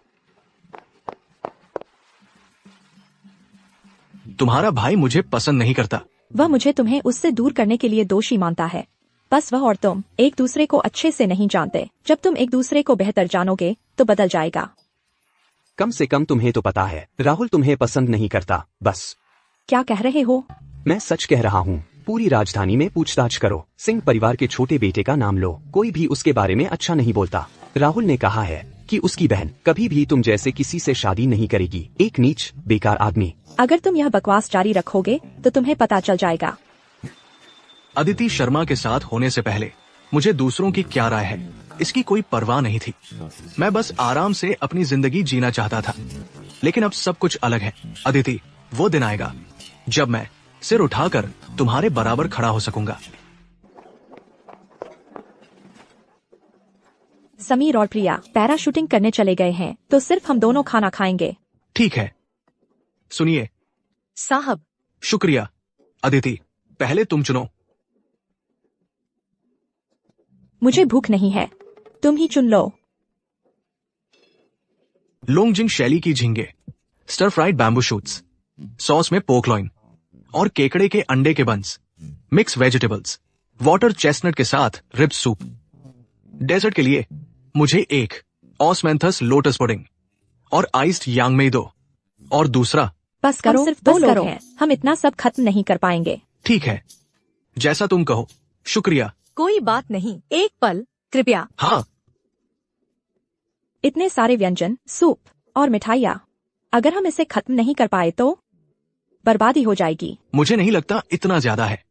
G: तुम्हारा भाई मुझे पसंद नहीं करता।
D: वह मुझे तुम्हें उससे दूर करने के लिए दोषी मानता है। बस वह और तुम एक दूसरे को अच्छे से नहीं जानते। जब तुम एक दूसरे को बेहतर जानोगे तो बदल जाएगा।
F: कम से कम तुम्हें तो पता है राहुल तुम्हें पसंद नहीं करता। बस।
D: क्या कह रहे हो?
F: मैं सच कह रहा हूँ। पूरी राजधानी में पूछताछ करो। सिंह परिवार के छोटे बेटे का नाम लो, कोई भी उसके बारे में अच्छा नहीं बोलता। राहुल ने कहा है कि उसकी बहन कभी भी तुम जैसे किसी से शादी नहीं करेगी, एक नीच बेकार आदमी।
D: अगर तुम यह बकवास जारी रखोगे तो तुम्हें पता चल जाएगा।
G: अदिति शर्मा के साथ होने से पहले मुझे दूसरों की क्या राय है इसकी कोई परवाह नहीं थी। मैं बस आराम से अपनी जिंदगी जीना चाहता था। लेकिन अब सब कुछ अलग है। अदिति, वो दिन आएगा जब मैं सिर उठाकर तुम्हारे बराबर खड़ा हो सकूंगा।
D: समीर और प्रिया पैराशूटिंग करने चले गए हैं, तो सिर्फ हम दोनों खाना खाएंगे।
G: ठीक है। सुनिए
C: साहब।
G: शुक्रिया। अदिति, पहले तुम चुनो।
D: मुझे भूख नहीं है, तुम ही चुन लो।
G: लोंगजिंग शैली की झींगे, stir fried bamboo shoots, sauce में पोर्क लॉइन और केकड़े के अंडे के buns, mix vegetables, water chestnut के साथ रिब सूप। डेजर्ट के लिए मुझे एक ऑसमेंथस लोटस पुडिंग और आइस्ड यांगमेई दो, और दूसरा।
D: बस करो, सिर्फ दो लोग हैं, हम इतना सब खत्म नहीं कर पाएंगे।
G: ठीक है, जैसा तुम कहो। शुक्रिया।
C: कोई बात नहीं, एक पल कृपया।
G: हाँ।
D: इतने सारे व्यंजन, सूप और मिठाइयाँ, अगर हम इसे खत्म नहीं कर पाए तो बर्बादी हो जाएगी।
G: मुझे नहीं लगता इतना ज्यादा है।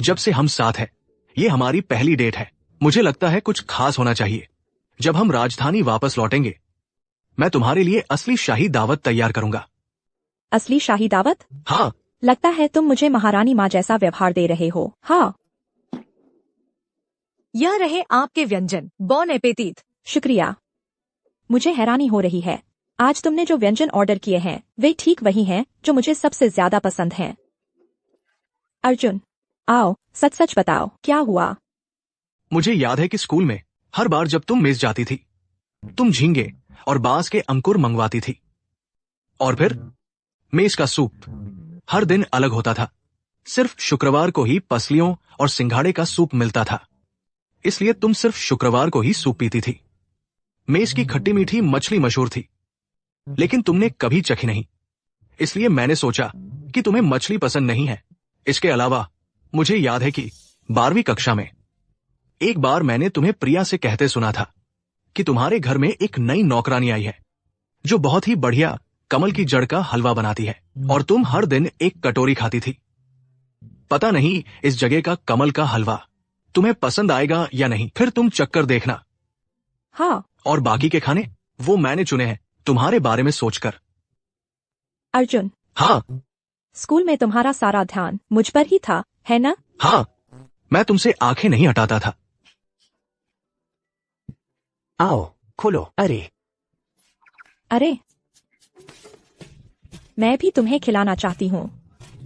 G: जब से हम साथ हैं, ये हमारी पहली डेट है। मुझे लगता है कुछ खास होना चाहिए। जब हम राजधानी वापस लौटेंगे, मैं तुम्हारे लिए असली शाही दावत तैयार करूंगा।
D: असली शाही दावत?
G: हाँ।
D: लगता है तुम मुझे महारानी माँ जैसा व्यवहार दे रहे हो। हाँ।
C: यह रहे आपके व्यंजन। बॉन एपेटीट।
D: शुक्रिया। मुझे हैरानी हो रही है, आज तुमने जो व्यंजन ऑर्डर किए हैं वे ठीक वही हैं जो मुझे सबसे ज्यादा पसंद हैं। अर्जुन, आओ, सच सच बताओ, क्या हुआ?
G: मुझे याद है कि स्कूल में हर बार जब तुम मिस जाती थी, तुम झींगे और बांस के अंकुर मंगवाती थी। और फिर मेज का सूप हर दिन अलग होता था। सिर्फ शुक्रवार को ही पसलियों और सिंघाड़े का सूप मिलता था, इसलिए तुम सिर्फ शुक्रवार को ही सूप पीती थी। मेज की खट्टी मीठी मछली मशहूर थी, लेकिन तुमने कभी चखी नहीं, इसलिए मैंने सोचा कि तुम्हें मछली पसंद नहीं है। इसके अलावा मुझे याद है कि 12वीं कक्षा में एक बार मैंने तुम्हें प्रिया से कहते सुना था कि तुम्हारे घर में एक नई नौकरानी आई है जो बहुत ही बढ़िया कमल की जड़ का हलवा बनाती है, और तुम हर दिन एक कटोरी खाती थी। पता नहीं इस जगह का कमल का हलवा तुम्हें पसंद आएगा या नहीं, फिर तुम चक्कर देखना।
D: हाँ।
G: और बाकी के खाने वो मैंने चुने हैं तुम्हारे बारे में सोचकर।
D: अर्जुन।
G: हाँ।
D: स्कूल में तुम्हारा सारा ध्यान मुझ पर ही था, है ना?
G: हाँ, मैं तुमसे आंखें नहीं हटाता था।
F: आओ, खोलो। अरे
D: अरे, मैं भी तुम्हें खिलाना चाहती हूँ।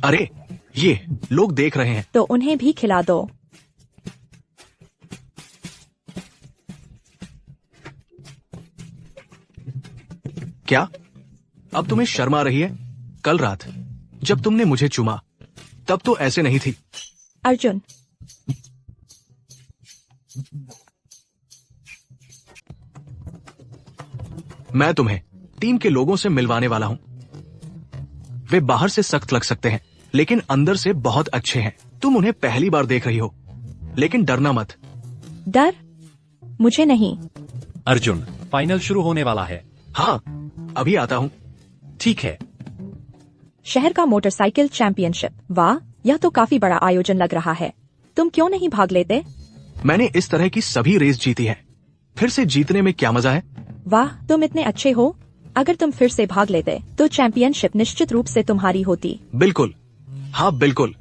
G: अरे, ये लोग देख रहे हैं।
D: तो उन्हें भी खिला दो।
G: क्या अब तुम्हें शर्म आ रही है? कल रात जब तुमने मुझे चूमा तब तो ऐसे नहीं थी।
D: अर्जुन,
G: मैं तुम्हें टीम के लोगों से मिलवाने वाला हूं। वे बाहर से सख्त लग सकते हैं, लेकिन अंदर से बहुत अच्छे हैं। तुम उन्हें पहली बार देख रही हो, लेकिन डरना मत।
D: डर? मुझे नहीं।
A: अर्जुन, फाइनल शुरू होने वाला है।
G: हाँ, अभी आता हूँ।
A: ठीक है।
D: शहर का मोटरसाइकिल चैंपियनशिप, वाह, यह तो काफी बड़ा आयोजन लग रहा है। तुम क्यों नहीं भाग लेते?
G: मैंने इस तरह की सभी रेस जीती है, फिर से जीतने में क्या मजा है?
D: वाह, तुम इतने अच्छे हो। अगर तुम फिर से भाग लेते तो चैंपियनशिप निश्चित रूप से तुम्हारी होती।
G: बिल्कुल, हाँ बिल्कुल।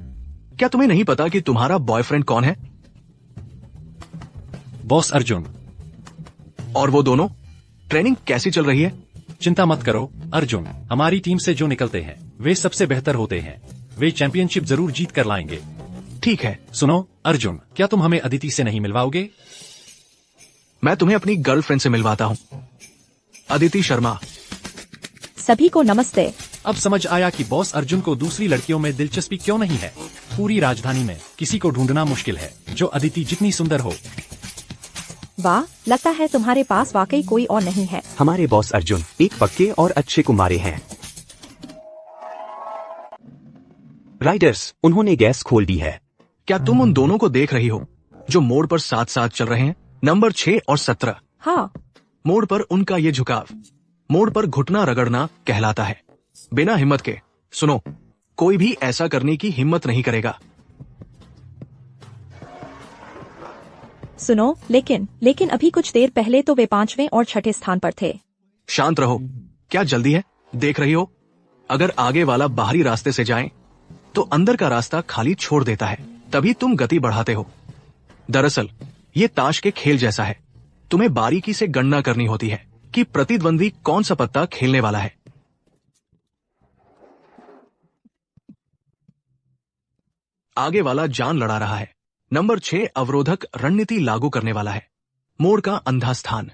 G: क्या तुम्हें नहीं पता कि तुम्हारा बॉयफ्रेंड कौन है?
A: बॉस अर्जुन।
G: और वो दोनों? ट्रेनिंग कैसी चल रही है?
A: चिंता मत करो अर्जुन, हमारी टीम से जो निकलते हैं वे सबसे बेहतर होते हैं। वे चैंपियनशिप जरूर जीत कर लाएंगे।
G: ठीक है।
A: सुनो अर्जुन, क्या तुम हमें अदिति से नहीं मिलवाओगे?
G: मैं तुम्हें अपनी गर्लफ्रेंड से मिलवाता हूँ, अदिति शर्मा।
D: सभी को नमस्ते।
A: अब समझ आया कि बॉस अर्जुन को दूसरी लड़कियों में दिलचस्पी क्यों नहीं है। पूरी राजधानी में किसी को ढूंढना मुश्किल है जो अदिति जितनी सुंदर हो।
D: वाह, लगता है तुम्हारे पास वाकई कोई और नहीं है।
F: हमारे बॉस अर्जुन एक पक्के और अच्छे कुमारे हैं। राइडर्स, उन्होंने गैस खोल दी है।
G: क्या तुम उन दोनों को देख रही हो जो मोड़ पर साथ साथ चल रहे हैं? नंबर 6 और 17।
D: हाँ।
G: मोड़ पर उनका ये झुकाव मोड़ पर घुटना रगड़ना कहलाता है। बिना हिम्मत के सुनो, कोई भी ऐसा करने की हिम्मत नहीं करेगा।
D: सुनो, लेकिन अभी कुछ देर पहले तो वे 5वें और 6ठे स्थान पर थे।
G: शांत रहो, क्या जल्दी है? देख रही हो, अगर आगे वाला बाहरी रास्ते से जाए तो अंदर का रास्ता खाली छोड़ देता है, तभी तुम गति बढ़ाते हो। दरअसल ये ताश के खेल जैसा है, तुम्हें बारीकी से गणना करनी होती है कि प्रतिद्वंदी कौन सा पत्ता खेलने वाला है। आगे वाला जान लड़ा रहा है। नंबर 6 अवरोधक रणनीति लागू करने वाला है। मोड़ का अंधा स्थान,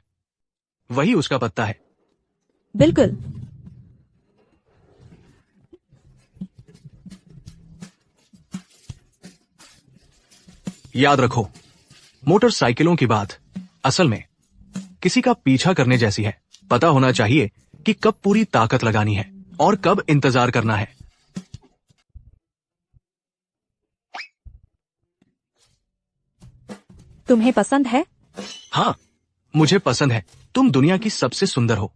G: वही उसका पत्ता है।
D: बिल्कुल।
G: याद रखो, मोटरसाइकिलों की बात असल में किसी का पीछा करने जैसी है। पता होना चाहिए कि कब पूरी ताकत लगानी है और कब इंतजार करना है।
D: तुम्हें पसंद है?
G: हाँ, मुझे पसंद है। तुम दुनिया की सबसे सुंदर हो।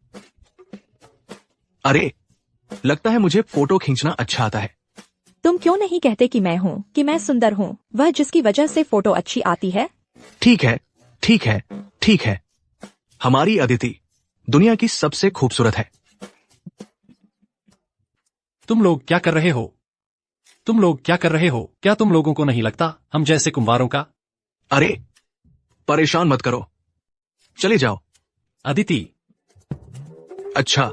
G: अरे, लगता है मुझे फोटो खींचना अच्छा आता है।
D: तुम क्यों नहीं कहते कि मैं सुंदर हूँ, वह जिसकी वजह से फोटो अच्छी आती है?
G: ठीक है, ठीक है, ठीक है। हमारी अदिति दुनिया की सबसे खूबसूरत है।
A: तुम लोग क्या कर रहे हो? क्या तुम लोगों को नहीं लगता हम जैसे कुंवारों का?
G: अरे, परेशान मत करो, चले जाओ।
A: अदिति,
G: अच्छा,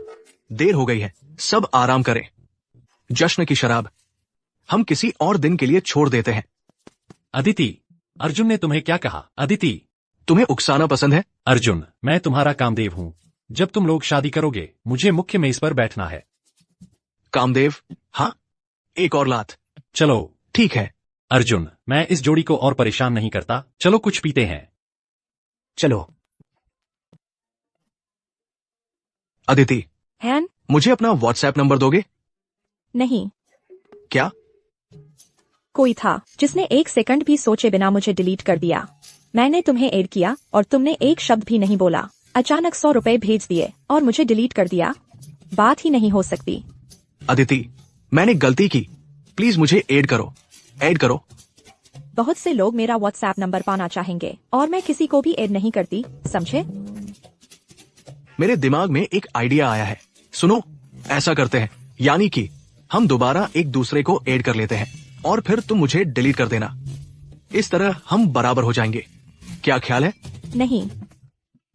G: देर हो गई है, सब आराम करें। जश्न की शराब हम किसी और दिन के लिए छोड़ देते हैं।
A: अदिति, अर्जुन ने तुम्हें क्या कहा? अदिति,
G: तुम्हें उकसाना पसंद है?
A: अर्जुन, मैं तुम्हारा कामदेव हूँ। जब तुम लोग शादी करोगे मुझे मुख्य मेज पर बैठना है।
G: कामदेव? हाँ, एक और लात।
A: चलो।
G: ठीक है।
A: अर्जुन, मैं इस जोड़ी को और परेशान नहीं करता, चलो कुछ पीते हैं।
F: चलो।
G: अदिति,
D: हैन?
G: मुझे अपना व्हाट्सएप नंबर दोगे?
D: नहीं।
G: क्या?
D: कोई था जिसने 1 सेकंड भी सोचे बिना मुझे डिलीट कर दिया। मैंने तुम्हें ऐड किया और तुमने एक शब्द भी नहीं बोला। अचानक 100 रुपए भेज दिए और मुझे डिलीट कर दिया। बात ही नहीं हो सकती।
G: अदिति, मैंने गलती की, प्लीज मुझे ऐड करो।
D: बहुत से लोग मेरा व्हाट्सएप नंबर पाना चाहेंगे और मैं किसी को भी ऐड नहीं करती, समझे?
G: मेरे दिमाग में एक आइडिया आया है। सुनो, ऐसा करते हैं, यानी कि हम दोबारा एक दूसरे को ऐड कर लेते हैं और फिर तुम मुझे डिलीट कर देना। इस तरह हम बराबर हो जाएंगे। क्या ख्याल है?
D: नहीं,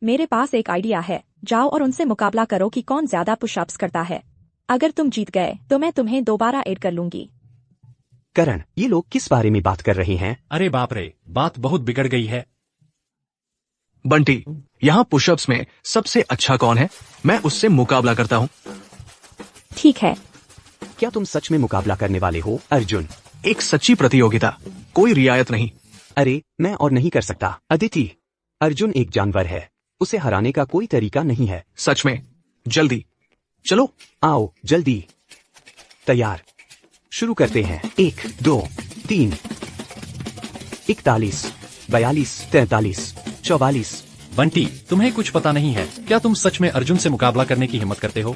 D: मेरे पास एक आइडिया है। जाओ और उनसे मुकाबला करो कि कौन ज्यादा पुशअप्स करता है। अगर तुम जीत गए तो मैं तुम्हें दोबारा ऐड कर लूंगी।
F: करण, ये लोग किस बारे में बात कर रहे हैं?
A: अरे बाप रे, बात बहुत बिगड़ गई है।
G: बंटी, यहाँ पुशअप्स में सबसे अच्छा कौन है? मैं उससे मुकाबला करता हूँ।
D: ठीक है।
F: क्या तुम सच में मुकाबला करने वाले हो, अर्जुन?
G: एक सच्ची प्रतियोगिता, कोई रियायत नहीं।
F: अरे, मैं और नहीं कर सकता। अदिति, अर्जुन एक जानवर है, उसे हराने का कोई तरीका नहीं है।
G: सच में? जल्दी चलो।
F: आओ, जल्दी। तैयार, शुरू करते हैं। 1 2 3 41 42 43 44।
A: बंटी, तुम्हें कुछ पता नहीं है। क्या तुम सच में अर्जुन से मुकाबला करने की हिम्मत करते हो?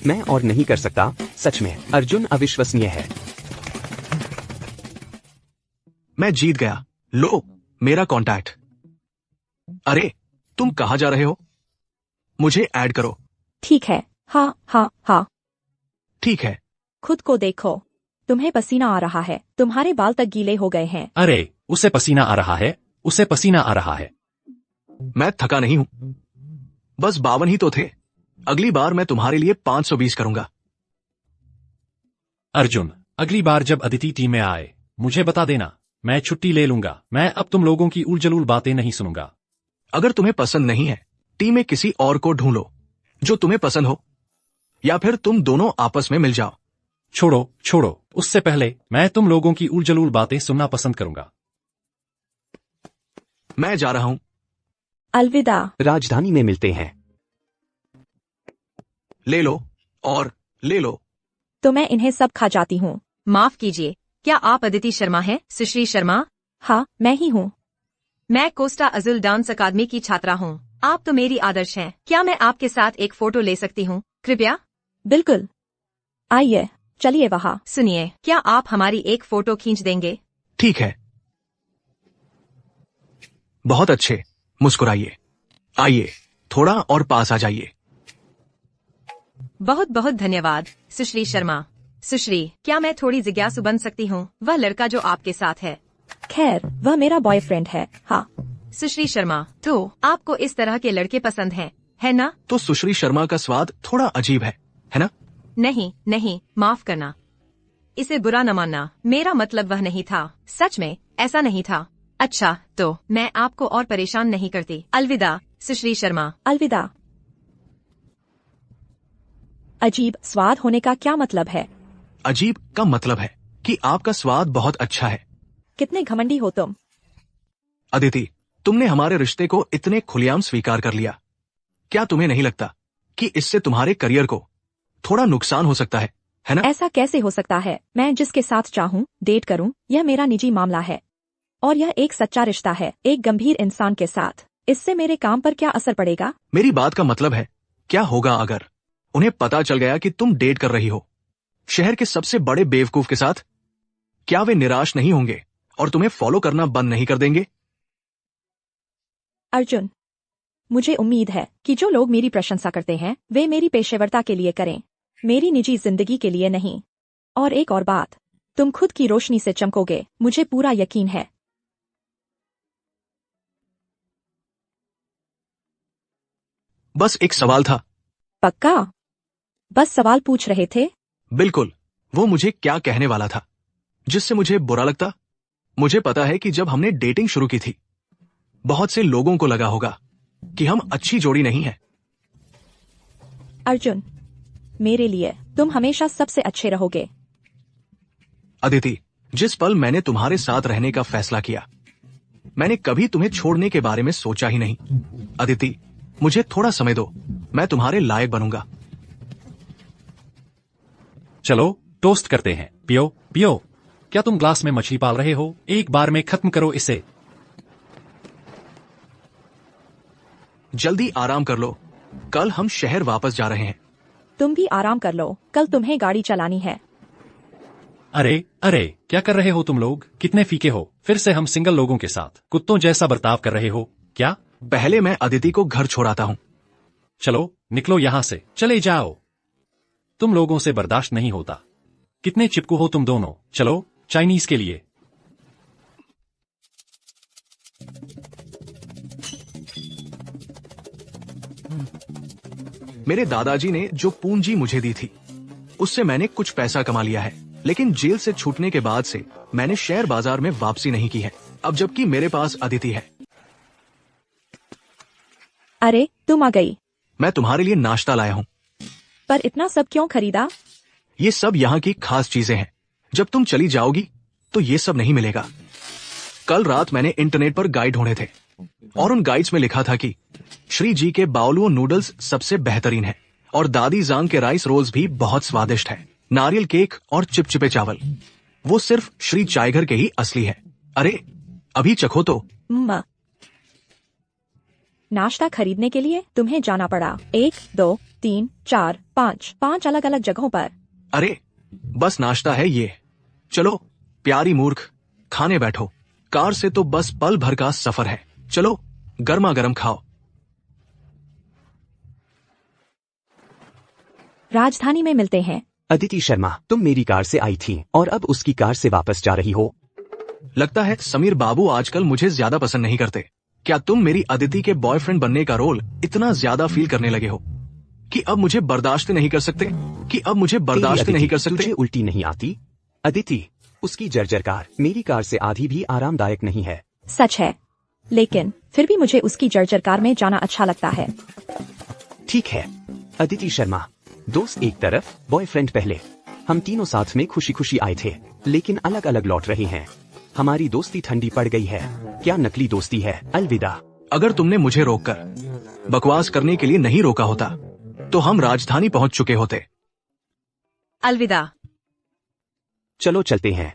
F: मैं और नहीं कर सकता। सच में, अर्जुन अविश्वसनीय है।
G: मैं जीत गया। लो, मेरा कांटेक्ट। अरे, तुम कहाँ जा रहे हो? मुझे ऐड करो।
D: ठीक है। हाँ हाँ हाँ।
G: ठीक है।
D: खुद को देखो, तुम्हें पसीना आ रहा है, तुम्हारे बाल तक गीले हो गए हैं।
A: अरे, उसे पसीना आ रहा है।
G: मैं थका नहीं हूँ, बस 52 ही तो थे। अगली बार मैं तुम्हारे लिए 520 करूंगा।
A: अर्जुन, अगली बार जब अदिति टीम में आए मुझे बता देना, मैं छुट्टी ले लूंगा। मैं अब तुम लोगों की उलझुल बातें नहीं सुनूंगा।
G: अगर तुम्हें पसंद नहीं है, टीम में किसी और को ढूंढो जो तुम्हें पसंद हो, या फिर तुम दोनों आपस में मिल जाओ।
A: छोड़ो, उससे पहले मैं तुम लोगों की उलझुल बातें सुनना पसंद करूंगा।
G: मैं जा रहा हूं।
D: अलविदा।
F: राजधानी में मिलते हैं।
G: ले लो और ले लो।
D: तो मैं इन्हें सब खा जाती हूँ।
E: माफ कीजिए, क्या आप अदिति शर्मा हैं? सुश्री शर्मा?
D: हाँ, मैं ही हूँ।
E: मैं कोस्टा अजुल डांस अकादमी की छात्रा हूँ। आप तो मेरी आदर्श हैं। क्या मैं आपके साथ एक फोटो ले सकती हूँ कृपया?
D: बिल्कुल, आइए, चलिए वहाँ।
E: सुनिए, क्या आप हमारी एक फोटो खींच देंगे?
G: ठीक है, बहुत अच्छे, मुस्कुराइए। आइए, थोड़ा और पास आ जाइए।
E: बहुत बहुत धन्यवाद सुश्री शर्मा। सुश्री, क्या मैं थोड़ी जिज्ञासु बन सकती हूँ? वह लड़का जो आपके साथ है,
D: खैर, वह मेरा बॉयफ्रेंड है। हाँ।
E: सुश्री शर्मा, तो आपको इस तरह के लड़के पसंद हैं, है ना?
G: तो सुश्री शर्मा का स्वाद थोड़ा अजीब है ना?
E: नहीं नहीं, माफ करना, इसे बुरा न मानना, मेरा मतलब वह नहीं था। सच में ऐसा नहीं था। अच्छा, तो मैं आपको और परेशान नहीं करती। अलविदा सुश्री शर्मा।
D: अलविदा। अजीब स्वाद होने का क्या मतलब है?
G: अजीब का मतलब है कि आपका स्वाद बहुत अच्छा है।
D: कितने घमंडी हो तुम।
G: अदिति, तुमने हमारे रिश्ते को इतने खुलेआम स्वीकार कर लिया। क्या तुम्हें नहीं लगता कि इससे तुम्हारे करियर को थोड़ा नुकसान हो सकता है ना?
D: ऐसा कैसे हो सकता है? मैं जिसके साथ चाहूँ डेट करूँ, यह मेरा निजी मामला है और यह एक सच्चा रिश्ता है, एक गंभीर इंसान के साथ। इससे मेरे काम पर क्या असर पड़ेगा?
G: मेरी बात का मतलब है, क्या होगा अगर उन्हें पता चल गया कि तुम डेट कर रही हो शहर के सबसे बड़े बेवकूफ के साथ? क्या वे निराश नहीं होंगे और तुम्हें फॉलो करना बंद नहीं कर देंगे?
D: अर्जुन, मुझे उम्मीद है कि जो लोग मेरी प्रशंसा करते हैं वे मेरी पेशेवरता के लिए करें, मेरी निजी जिंदगी के लिए नहीं। और एक और बात, तुम खुद की रोशनी से चमकोगे, मुझे पूरा यकीन है।
G: बस एक सवाल था।
D: पक्का? बस सवाल पूछ रहे थे?
G: बिल्कुल, वो मुझे क्या कहने वाला था जिससे मुझे बुरा लगता? मुझे पता है कि जब हमने डेटिंग शुरू की थी बहुत से लोगों को लगा होगा कि हम अच्छी जोड़ी नहीं है।
D: अर्जुन, मेरे लिए तुम हमेशा सबसे अच्छे रहोगे।
G: अदिति, जिस पल मैंने तुम्हारे साथ रहने का फैसला किया मैंने कभी तुम्हें छोड़ने के बारे में सोचा ही नहीं। अदिति, मुझे थोड़ा समय दो, मैं तुम्हारे लायक बनूंगा।
A: चलो टोस्ट करते हैं। पियो पियो। क्या तुम ग्लास में मछली पाल रहे हो? एक बार में खत्म करो इसे।
G: जल्दी आराम कर लो, कल हम शहर वापस जा रहे हैं।
D: तुम भी आराम कर लो, कल तुम्हें गाड़ी चलानी है।
A: अरे अरे, क्या कर रहे हो तुम लोग? कितने फीके हो। फिर से हम सिंगल लोगों के साथ कुत्तों जैसा बर्ताव कर रहे हो क्या?
G: पहले मैं अदिति को घर छोड़ाता हूँ।
A: चलो निकलो यहाँ से, चले जाओ। तुम लोगों से बर्दाश्त नहीं होता। कितने चिपकू हो तुम दोनों। चलो चाइनीज के लिए।
G: मेरे दादाजी ने जो पूंजी मुझे दी थी उससे मैंने कुछ पैसा कमा लिया है, लेकिन जेल से छूटने के बाद से मैंने शेयर बाजार में वापसी नहीं की है। अब जबकि मेरे पास अदिति है।
D: अरे, तुम आ गई।
G: मैं तुम्हारे लिए नाश्ता लाया हूँ।
D: पर इतना सब क्यों खरीदा?
G: ये सब यहाँ की खास चीजें हैं। जब तुम चली जाओगी तो ये सब नहीं मिलेगा। कल रात मैंने इंटरनेट पर गाइड ढूंढे थे और उन गाइड्स में लिखा था कि श्री जी के बाउलुओ नूडल्स सबसे बेहतरीन है और दादी जांग के राइस रोल्स भी बहुत स्वादिष्ट है। नारियल केक और चिपचिपे चावल वो सिर्फ श्री चायघर के ही असली है। अरे अभी चखो तो।
D: नाश्ता खरीदने के लिए तुम्हें जाना पड़ा 1, 2, 3, 4, 5 अलग अलग जगहों पर।
G: अरे बस नाश्ता है ये। चलो प्यारी मूर्ख, खाने बैठो। कार से तो बस पल भर का सफर है। चलो गर्मा गर्म खाओ।
D: राजधानी में मिलते हैं।
F: अदिति शर्मा, तुम मेरी कार से आई थी और अब उसकी कार से वापस जा रही हो।
G: लगता है समीर बाबू आजकल मुझे ज्यादा पसंद नहीं करते। क्या तुम मेरी अदिति के बॉयफ्रेंड बनने का रोल इतना ज्यादा फील करने लगे हो कि अब मुझे बर्दाश्त नहीं कर सकते?
F: तुझे उल्टी नहीं आती? अदिति, उसकी जर्जर कार मेरी कार से आधी भी आरामदायक नहीं है।
D: सच है, लेकिन फिर भी मुझे उसकी जर्जर कार में जाना अच्छा लगता है।
F: ठीक है अदिति शर्मा, दोस्त एक तरफ, बॉयफ्रेंड पहले। हम तीनों साथ में खुशी खुशी आए थे, लेकिन अलग अलग लौट रहे हैं। हमारी दोस्ती ठंडी पड़ गई है। क्या नकली दोस्ती है। अलविदा।
G: अगर तुमने मुझे रोककर बकवास करने के लिए नहीं रोका होता तो हम राजधानी पहुंच चुके होते।
E: अलविदा।
F: चलो चलते हैं।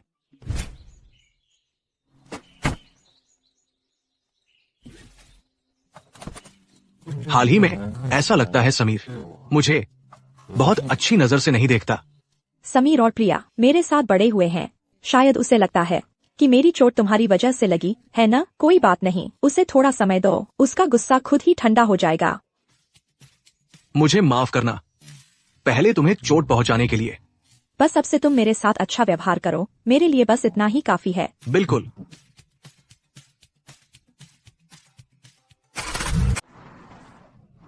G: हाल ही में ऐसा लगता है समीर मुझे बहुत अच्छी नजर से नहीं देखता।
D: समीर और प्रिया मेरे साथ बड़े हुए हैं। शायद उसे लगता है कि मेरी चोट तुम्हारी वजह से लगी है ना। कोई बात नहीं, उसे थोड़ा समय दो, उसका गुस्सा खुद ही ठंडा हो जाएगा।
G: मुझे माफ करना पहले तुम्हें चोट पहुंचाने के लिए।
D: बस अब से तुम मेरे साथ अच्छा व्यवहार करो, मेरे लिए बस इतना ही काफी है।
G: बिल्कुल।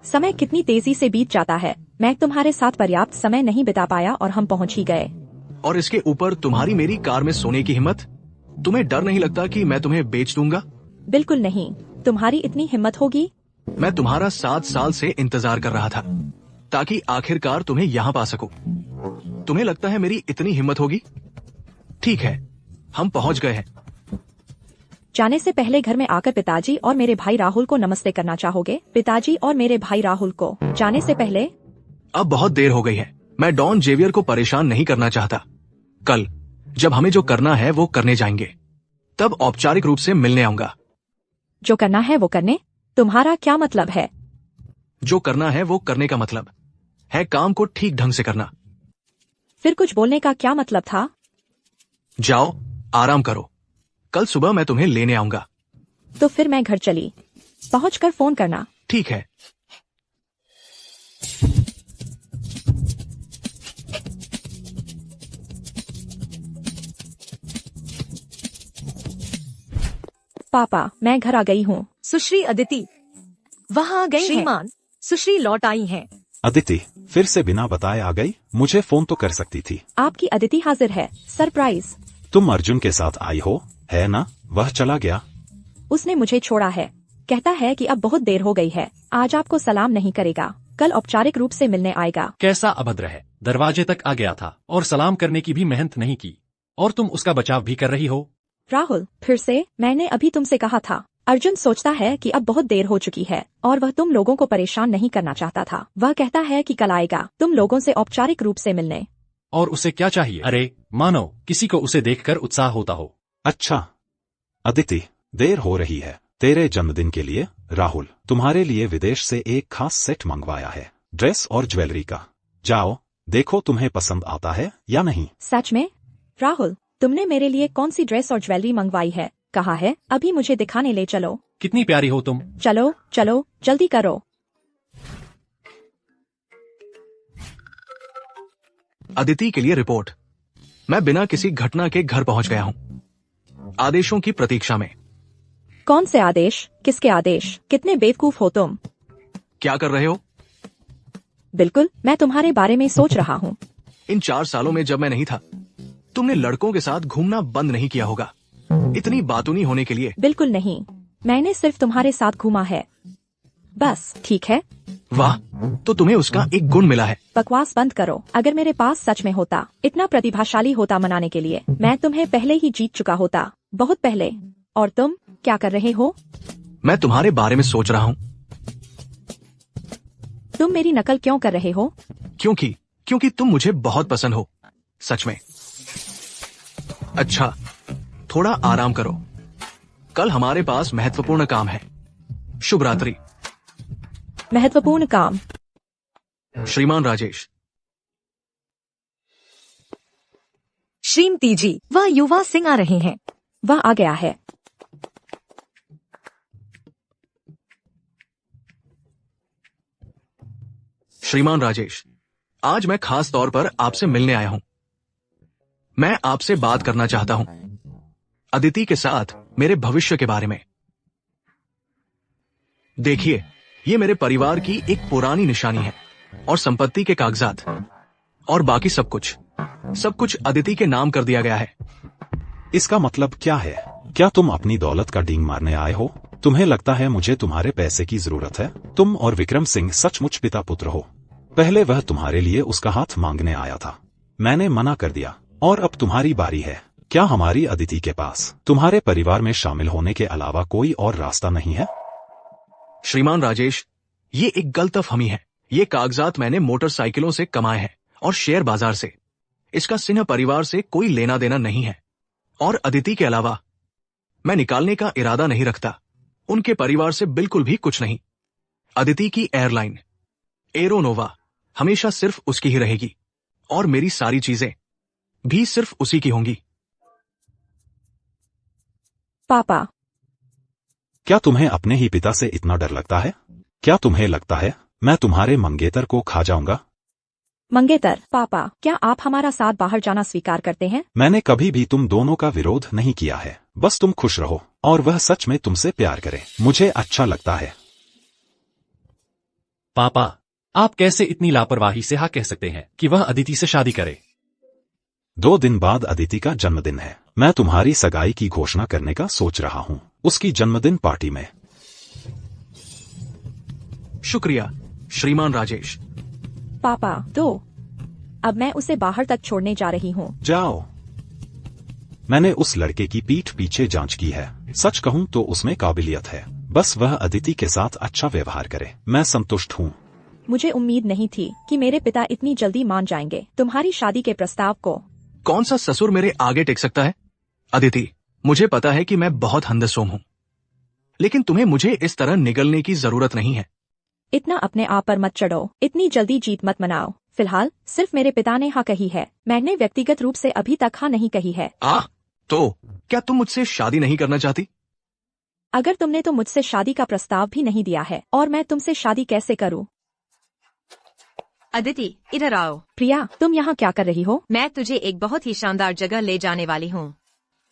D: समय कितनी तेजी से बीत जाता है। मैं तुम्हारे साथ पर्याप्त समय नहीं बिता पाया और हम पहुंच ही गए।
G: और इसके ऊपर तुम्हारी मेरी कार में सोने की हिम्मत। तुम्हें डर नहीं लगता कि मैं तुम्हें बेच दूंगा?
D: बिल्कुल नहीं, तुम्हारी इतनी हिम्मत होगी?
G: मैं तुम्हारा 7 साल से इंतजार कर रहा था ताकि आखिरकार तुम्हें यहाँ पा सकूं। तुम्हें लगता है मेरी इतनी हिम्मत होगी? ठीक है, हम पहुंच गए हैं।
D: जाने से पहले घर में आकर पिताजी और मेरे भाई राहुल को नमस्ते करना चाहोगे? पिताजी और मेरे भाई राहुल को जाने से पहले।
G: अब बहुत देर हो गई है। मैं डॉन जेवियर को परेशान नहीं करना चाहता। कल जब हमें जो करना है वो करने जाएंगे, तब औपचारिक रूप से मिलने आऊंगा।
D: जो करना है वो करने? तुम्हारा क्या मतलब है?
G: जो करना है वो करने का मतलब है काम को ठीक ढंग से करना।
D: फिर कुछ बोलने का क्या मतलब था?
G: जाओ आराम करो, कल सुबह मैं तुम्हें लेने आऊंगा।
D: तो फिर मैं घर चली, पहुंचकर फोन करना।
G: ठीक है।
D: पापा, मैं घर आ गई हूँ।
C: सुश्री अदिति वहाँ आ गई हैं। श्रीमान, सुश्री लौट आई हैं।
H: अदिति फिर से बिना बताए आ गई? मुझे फोन तो कर सकती थी।
D: आपकी अदिति हाजिर है। सरप्राइज।
H: तुम अर्जुन के साथ आई हो, है ना? वह चला गया।
D: उसने मुझे छोड़ा है। कहता है कि अब बहुत देर हो गई है, आज आपको सलाम नहीं करेगा, कल औपचारिक रूप से मिलने आएगा।
A: कैसा अभद्र है, दरवाजे तक आ गया था और सलाम करने की भी मेहनत नहीं की, और तुम उसका बचाव भी कर रही हो।
D: राहुल, फिर से? मैंने अभी तुमसे कहा था। अर्जुन सोचता है कि अब बहुत देर हो चुकी है और वह तुम लोगों को परेशान नहीं करना चाहता था। वह कहता है कि कल आएगा तुम लोगों से औपचारिक रूप से मिलने।
A: और उसे क्या चाहिए? अरे मानो किसी को उसे देखकर उत्साह होता हो।
H: अच्छा अदिति, देर हो रही है। तेरे जन्मदिन के लिए राहुल तुम्हारे लिए विदेश से एक खास सेट मंगवाया है, ड्रेस और ज्वेलरी का। जाओ देखो तुम्हें पसंद आता है या नहीं।
D: सच में? राहुल, तुमने मेरे लिए कौन सी ड्रेस और ज्वेलरी मंगवाई है? कहा है? अभी मुझे दिखाने ले चलो।
A: कितनी प्यारी हो तुम।
D: चलो चलो जल्दी करो।
G: अदिति के लिए रिपोर्ट। मैं बिना किसी घटना के घर पहुंच गया हूं, आदेशों की प्रतीक्षा में।
D: कौन से आदेश? किसके आदेश? कितने बेवकूफ हो तुम।
G: क्या कर रहे हो?
D: बिल्कुल, मैं तुम्हारे बारे में सोच रहा हूँ।
G: इन 4 सालों में जब मैं नहीं था, तुमने लड़कों के साथ घूमना बंद नहीं किया होगा इतनी बातूनी होने के लिए।
D: बिल्कुल नहीं, मैंने सिर्फ तुम्हारे साथ घूमा है बस। ठीक है?
G: वाह, तो तुम्हें उसका एक गुण मिला है।
D: बकवास बंद करो। अगर मेरे पास सच में होता, इतना प्रतिभाशाली होता मनाने के लिए, मैं तुम्हें पहले ही जीत चुका होता, बहुत पहले। और तुम क्या कर रहे हो?
G: मैं तुम्हारे बारे में सोच रहा हूँ।
D: तुम मेरी नकल क्यों कर रहे हो?
G: क्योंकि तुम मुझे बहुत पसंद हो, सच में। अच्छा, थोड़ा आराम करो, कल हमारे पास महत्वपूर्ण काम है। शुभ रात्रि।
D: महत्वपूर्ण काम?
G: श्रीमान राजेश।
C: श्रीमती जी, वह युवा सिंह आ रहे हैं।
D: वह आ गया है।
G: श्रीमान राजेश, आज मैं खास तौर पर आपसे मिलने आया हूं। मैं आपसे बात करना चाहता हूं अदिति के साथ मेरे भविष्य के बारे में। देखिए, ये मेरे परिवार की एक पुरानी निशानी है और संपत्ति के कागजात और बाकी सब कुछ अदिति के नाम कर दिया गया है।
H: इसका मतलब क्या है? क्या तुम अपनी दौलत का डींग मारने आए हो? तुम्हें लगता है मुझे तुम्हारे पैसे की जरूरत है? तुम और विक्रम सिंह सचमुच पिता पुत्र हो। पहले वह तुम्हारे लिए उसका हाथ मांगने आया था, मैंने मना कर दिया, और अब तुम्हारी बारी है। क्या हमारी अदिति के पास तुम्हारे परिवार में शामिल होने के अलावा कोई और रास्ता नहीं है?
G: श्रीमान राजेश, ये एक गलतफहमी है। ये कागजात मैंने मोटरसाइकिलों से कमाए हैं और शेयर बाजार से। इसका सिन्हा परिवार से कोई लेना देना नहीं है, और अदिति के अलावा मैं निकालने का इरादा नहीं रखता। उनके परिवार से बिल्कुल भी कुछ नहीं। अदिति की एयरलाइन एरोनोवा हमेशा सिर्फ उसकी ही रहेगी और मेरी सारी चीजें भी सिर्फ उसी की होंगी।
D: पापा,
H: क्या तुम्हें अपने ही पिता से इतना डर लगता है? क्या तुम्हें लगता है मैं तुम्हारे मंगेतर को खा जाऊंगा?
D: मंगेतर? पापा, क्या आप हमारा साथ बाहर जाना स्वीकार करते हैं?
H: मैंने कभी भी तुम दोनों का विरोध नहीं किया है। बस तुम खुश रहो और वह सच में तुमसे प्यार करे, मुझे अच्छा लगता है।
A: पापा, आप कैसे इतनी लापरवाही से हाँ कह सकते हैं कि वह अदिति से शादी करे?
H: 2 दिन बाद अदिति का जन्मदिन है। मैं तुम्हारी सगाई की घोषणा करने का सोच रहा हूँ, उसकी जन्मदिन पार्टी में।
G: शुक्रिया श्रीमान राजेश।
D: पापा, तो अब मैं उसे बाहर तक छोड़ने जा रही हूँ।
H: जाओ। मैंने उस लड़के की पीठ पीछे जांच की है। सच कहूँ तो उसमें काबिलियत है, बस वह अदिति के साथ अच्छा व्यवहार करे। मैं संतुष्ट हूँ।
D: मुझे उम्मीद नहीं थी कि मेरे पिता इतनी जल्दी मान जाएंगे तुम्हारी शादी के प्रस्ताव को।
G: कौन सा ससुर मेरे आगे टेक सकता है? अदिति, मुझे पता है कि मैं बहुत हंदसोम हूँ, लेकिन तुम्हें मुझे इस तरह निगलने की जरूरत नहीं है।
D: इतना अपने आप पर मत चढ़ो, इतनी जल्दी जीत मत मनाओ। फिलहाल सिर्फ मेरे पिता ने हाँ कही है, मैंने व्यक्तिगत रूप से अभी तक हाँ नहीं कही है।
G: तो क्या तुम मुझसे शादी नहीं करना चाहती?
D: अगर तुमने तो मुझसे शादी का प्रस्ताव भी नहीं दिया है और मैं तुमसे शादी कैसे करूँ?
E: अदिति, इधर आओ।
D: प्रिया, तुम यहाँ क्या कर रही हो?
E: मैं तुझे एक बहुत ही शानदार जगह ले जाने वाली हूँ।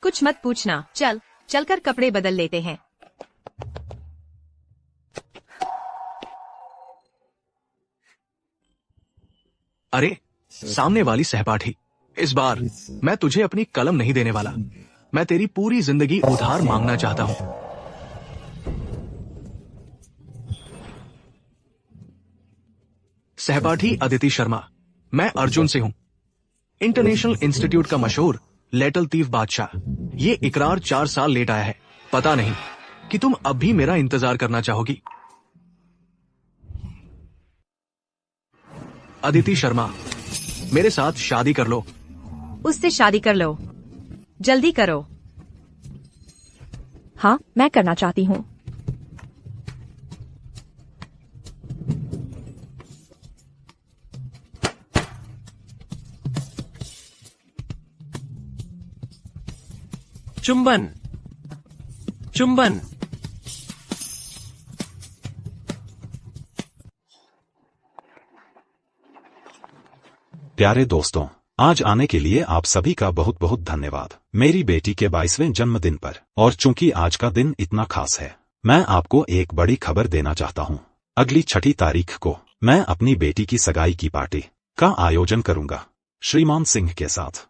E: कुछ मत पूछना, चलकर कपड़े बदल लेते हैं।
G: अरे, सामने वाली सहपाठी, इस बार मैं तुझे अपनी कलम नहीं देने वाला। मैं तेरी पूरी जिंदगी उधार मांगना चाहता हूँ। सहपाठी अदिति शर्मा, मैं अर्जुन से हूँ, इंटरनेशनल इंस्टीट्यूट का मशहूर लेटल तीफ बादशाह। ये इकरार 4 साल लेट आया है। पता नहीं कि तुम अब भी मेरा इंतजार करना चाहोगी। अदिति शर्मा, मेरे साथ शादी कर लो।
E: उससे शादी कर लो, जल्दी करो।
D: हाँ, मैं करना चाहती हूँ।
A: चुंबन, चुंबन।
H: प्यारे दोस्तों, आज आने के लिए आप सभी का बहुत बहुत धन्यवाद मेरी बेटी के 22वें जन्मदिन पर। और चूंकि आज का दिन इतना खास है, मैं आपको एक बड़ी खबर देना चाहता हूं। अगली 6 तारीख को मैं अपनी बेटी की सगाई की पार्टी का आयोजन करूंगा श्रीमान सिंह के साथ।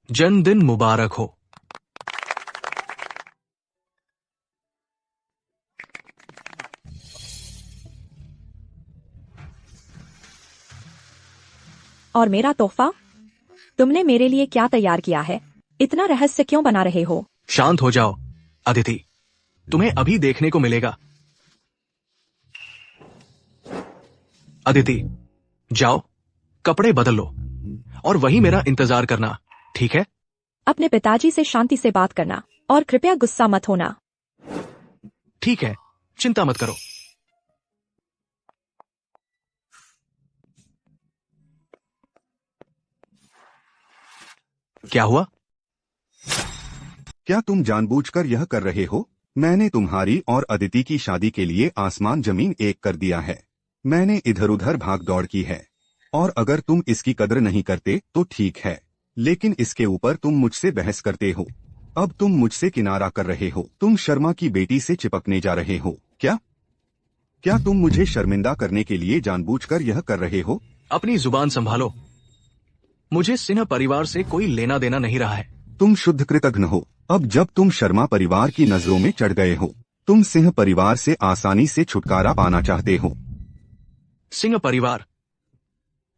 G: जन्मदिन मुबारक हो।
D: और मेरा तोहफा? तुमने मेरे लिए क्या तैयार किया है? इतना रहस्य क्यों बना रहे हो?
G: शांत हो जाओ अदिति, तुम्हें अभी देखने को मिलेगा। अदिति, जाओ, कपड़े बदल लो और वही मेरा इंतजार करना, ठीक है?
D: अपने पिताजी से शांति से बात करना और कृपया गुस्सा मत होना।
G: ठीक है, चिंता मत करो। क्या हुआ?
B: क्या तुम जानबूझकर यह कर रहे हो? मैंने तुम्हारी और अदिति की शादी के लिए आसमान जमीन एक कर दिया है। मैंने इधर उधर भाग दौड़ की है, और अगर तुम इसकी कदर नहीं करते तो ठीक है, लेकिन इसके ऊपर तुम मुझसे बहस करते हो। अब तुम मुझसे किनारा कर रहे हो। तुम शर्मा की बेटी से चिपकने जा रहे हो क्या? क्या तुम मुझे शर्मिंदा करने के लिए जानबूझकर यह कर रहे हो?
G: अपनी जुबान संभालो। मुझे सिन्हा परिवार से कोई लेना देना नहीं रहा है।
B: तुम शुद्ध कृतघ्न हो। अब जब तुम शर्मा परिवार की नजरों में चढ़ गए हो, तुम सिंह परिवार से आसानी से छुटकारा पाना चाहते हो।
G: सिंह परिवार,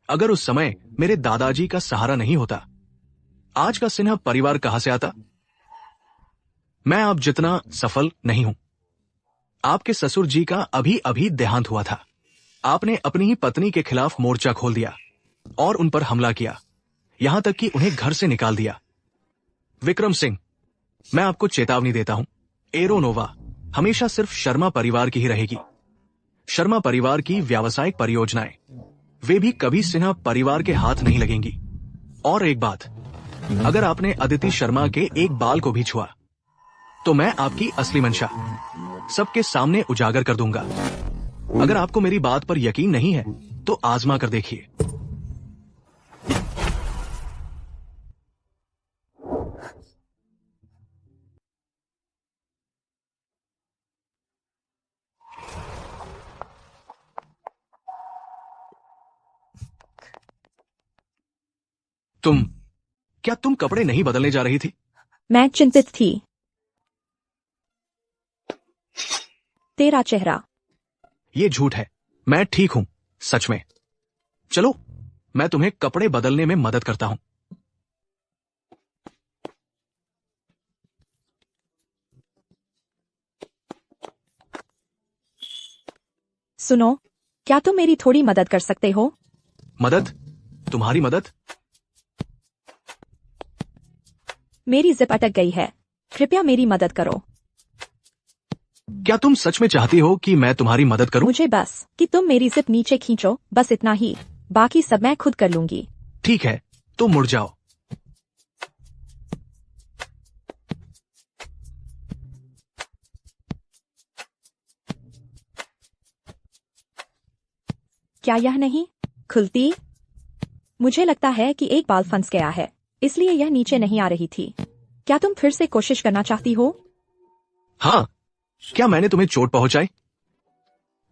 G: अगर उस समय मेरे दादाजी का सहारा नहीं होता, आज का सिन्हा परिवार कहां से आता? मैं आप जितना सफल नहीं हूं। आपके ससुर जी का अभी अभी देहांत हुआ था। आपने अपनी ही पत्नी के खिलाफ मोर्चा खोल दिया और उन पर हमला किया, यहां तक कि उन्हें घर से निकाल दिया। विक्रम सिंह, मैं आपको चेतावनी देता हूं, एरोनोवा हमेशा सिर्फ शर्मा परिवार की ही रहेगी। शर्मा परिवार की व्यावसायिक परियोजनाएं वे भी कभी सिन्हा परिवार के हाथ नहीं लगेंगी। और एक बात, अगर आपने अदिति शर्मा के एक बाल को भी छुआ तो मैं आपकी असली मंशा सबके सामने उजागर कर दूंगा। अगर आपको मेरी बात पर यकीन नहीं है तो आजमा कर देखिए। क्या तुम कपड़े नहीं बदलने जा रही थी?
D: मैं चिंतित थी। तेरा चेहरा।
G: ये झूठ है, मैं ठीक हूं, सच में। चलो मैं तुम्हें कपड़े बदलने में मदद करता हूं।
D: सुनो, क्या तुम मेरी थोड़ी मदद कर सकते हो?
G: मदद? तुम्हारी मदद?
D: मेरी जिप अटक गई है, कृपया मेरी मदद करो।
G: क्या तुम सच में चाहती हो कि मैं तुम्हारी मदद करूं?
D: मुझे बस कि तुम मेरी जिप नीचे खींचो, बस इतना ही। बाकी सब मैं खुद कर लूंगी।
G: ठीक है, तो मुड़ जाओ।
D: क्या यह नहीं खुलती? मुझे लगता है कि एक बाल फंस गया है, इसलिए यह नीचे नहीं आ रही थी। क्या तुम फिर से कोशिश करना चाहती हो?
G: हाँ, क्या मैंने तुम्हें चोट पहुंचाई?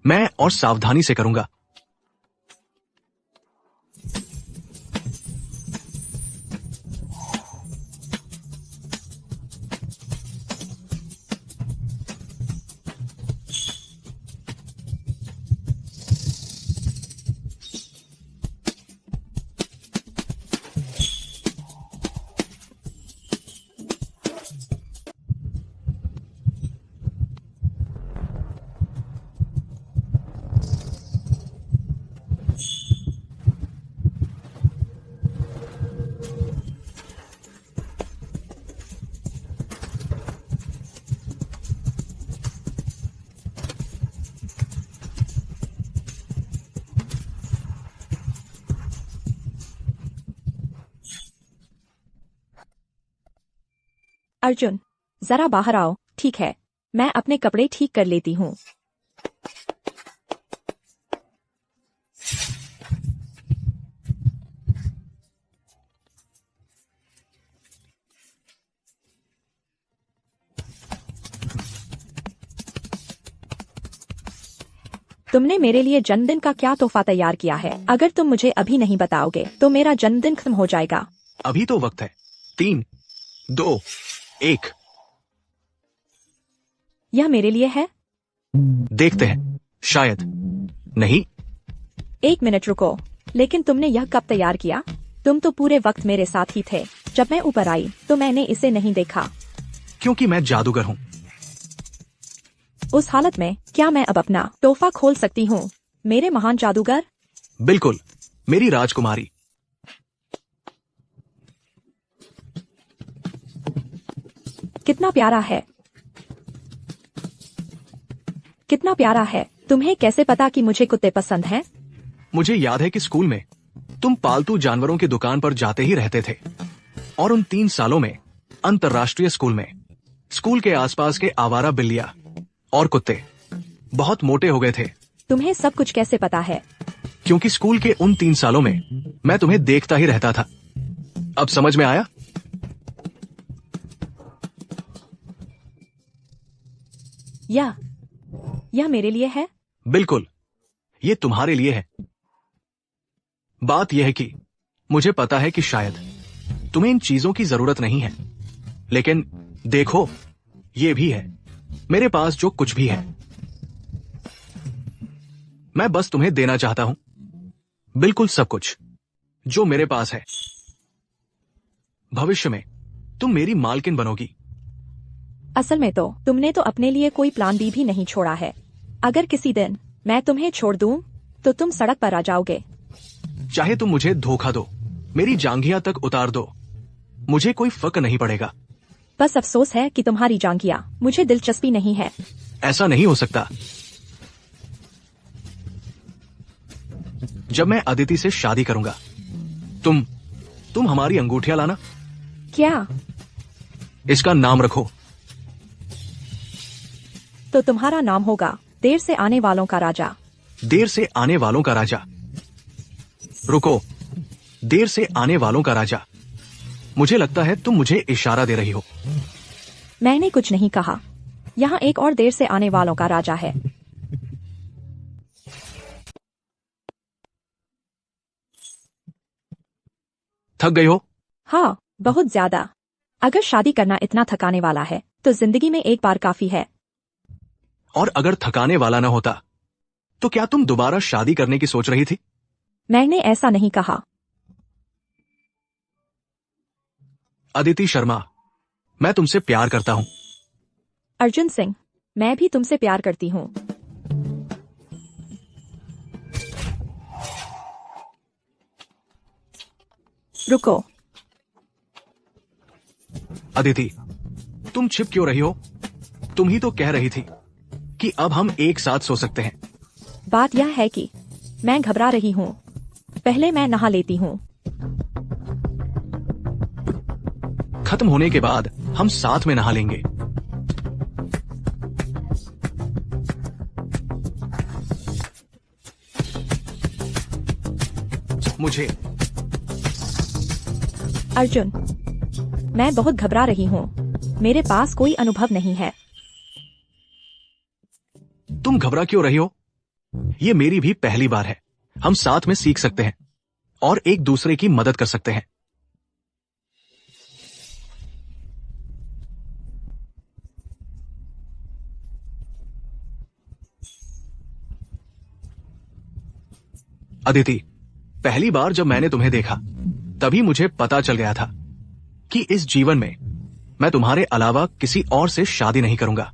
G: मैं और सावधानी से करूंगा।
D: अर्जुन, जरा बाहर आओ। ठीक है, मैं अपने कपड़े ठीक कर लेती हूँ। तुमने मेरे लिए जन्मदिन का क्या तोहफा तैयार किया है? अगर तुम मुझे अभी नहीं बताओगे तो मेरा जन्मदिन खत्म हो जाएगा।
G: अभी तो वक्त है। 3, 2, 1।
D: यह मेरे लिए है?
G: देखते हैं, शायद नहीं।
D: 1 मिनट रुको, लेकिन तुमने यह कब तैयार किया? तुम तो पूरे वक्त मेरे साथ ही थे। जब मैं ऊपर आई तो मैंने इसे नहीं देखा।
G: क्योंकि मैं जादूगर हूँ।
D: उस हालत में क्या मैं अब अपना तोहफा खोल सकती हूँ, मेरे महान जादूगर?
G: बिल्कुल, मेरी राजकुमारी।
D: कितना प्यारा है, कितना प्यारा है। तुम्हें कैसे पता कि मुझे कुत्ते पसंद हैं?
G: मुझे याद है कि स्कूल में तुम पालतू जानवरों की दुकान पर जाते ही रहते थे, और उन 3 सालों में अंतर्राष्ट्रीय स्कूल में स्कूल के आसपास के आवारा बिल्लियां और कुत्ते बहुत मोटे हो गए थे।
D: तुम्हें सब कुछ कैसे पता है?
G: क्योंकि स्कूल के उन 3 सालों में मैं तुम्हें देखता ही रहता था। अब समझ में आया?
D: यह मेरे लिए है?
G: बिल्कुल, ये तुम्हारे लिए है। बात यह है कि मुझे पता है कि शायद तुम्हें इन चीजों की जरूरत नहीं है, लेकिन देखो, ये भी है मेरे पास जो कुछ भी है। मैं बस तुम्हें देना चाहता हूं, बिल्कुल सब कुछ जो मेरे पास है। भविष्य में तुम मेरी मालकिन बनोगी।
D: असल में तो तुमने तो अपने लिए कोई प्लान बी भी नहीं छोड़ा है। अगर किसी दिन मैं तुम्हें छोड़ दूं, तो तुम सड़क पर आ जाओगे।
G: चाहे तुम मुझे धोखा दो, मेरी जांघिया तक उतार दो, मुझे कोई फर्क नहीं पड़ेगा।
D: बस अफसोस है कि तुम्हारी जांगिया मुझे दिलचस्पी नहीं है।
G: ऐसा नहीं हो सकता। जब मैं अदिति से शादी करूंगा, तुम हमारी अंगूठियां लाना।
D: क्या?
G: इसका नाम रखो।
D: तो तुम्हारा नाम होगा देर से आने वालों का राजा।
G: देर से आने वालों का राजा। रुको, देर से आने वालों का राजा। मुझे लगता है तुम मुझे इशारा दे रही हो।
D: मैंने कुछ नहीं कहा। यहाँ एक और देर से आने वालों का राजा है।
G: थक गई हो?
D: हाँ, बहुत ज्यादा। अगर शादी करना इतना थकाने वाला है तो जिंदगी में एक बार काफी है।
G: और अगर थकाने वाला ना होता तो क्या तुम दोबारा शादी करने की सोच रही थी?
D: मैंने ऐसा नहीं कहा।
G: अदिति शर्मा, मैं तुमसे प्यार करता हूं।
D: अर्जुन सिंह, मैं भी तुमसे प्यार करती हूँ। रुको।
G: अदिति, तुम छिप क्यों रही हो? तुम ही तो कह रही थी कि अब हम एक साथ सो सकते हैं।
D: बात यह है कि मैं घबरा रही हूँ। पहले मैं नहा लेती हूँ।
G: खत्म होने के बाद हम साथ में नहा लेंगे। मुझे
D: अर्जुन, मैं बहुत घबरा रही हूँ। मेरे पास कोई अनुभव नहीं है।
G: तुम घबरा क्यों रही हो? ये मेरी भी पहली बार है। हम साथ में सीख सकते हैं और एक दूसरे की मदद कर सकते हैं। अदिति, पहली बार जब मैंने तुम्हें देखा तभी मुझे पता चल गया था कि इस जीवन में मैं तुम्हारे अलावा किसी और से शादी नहीं करूंगा।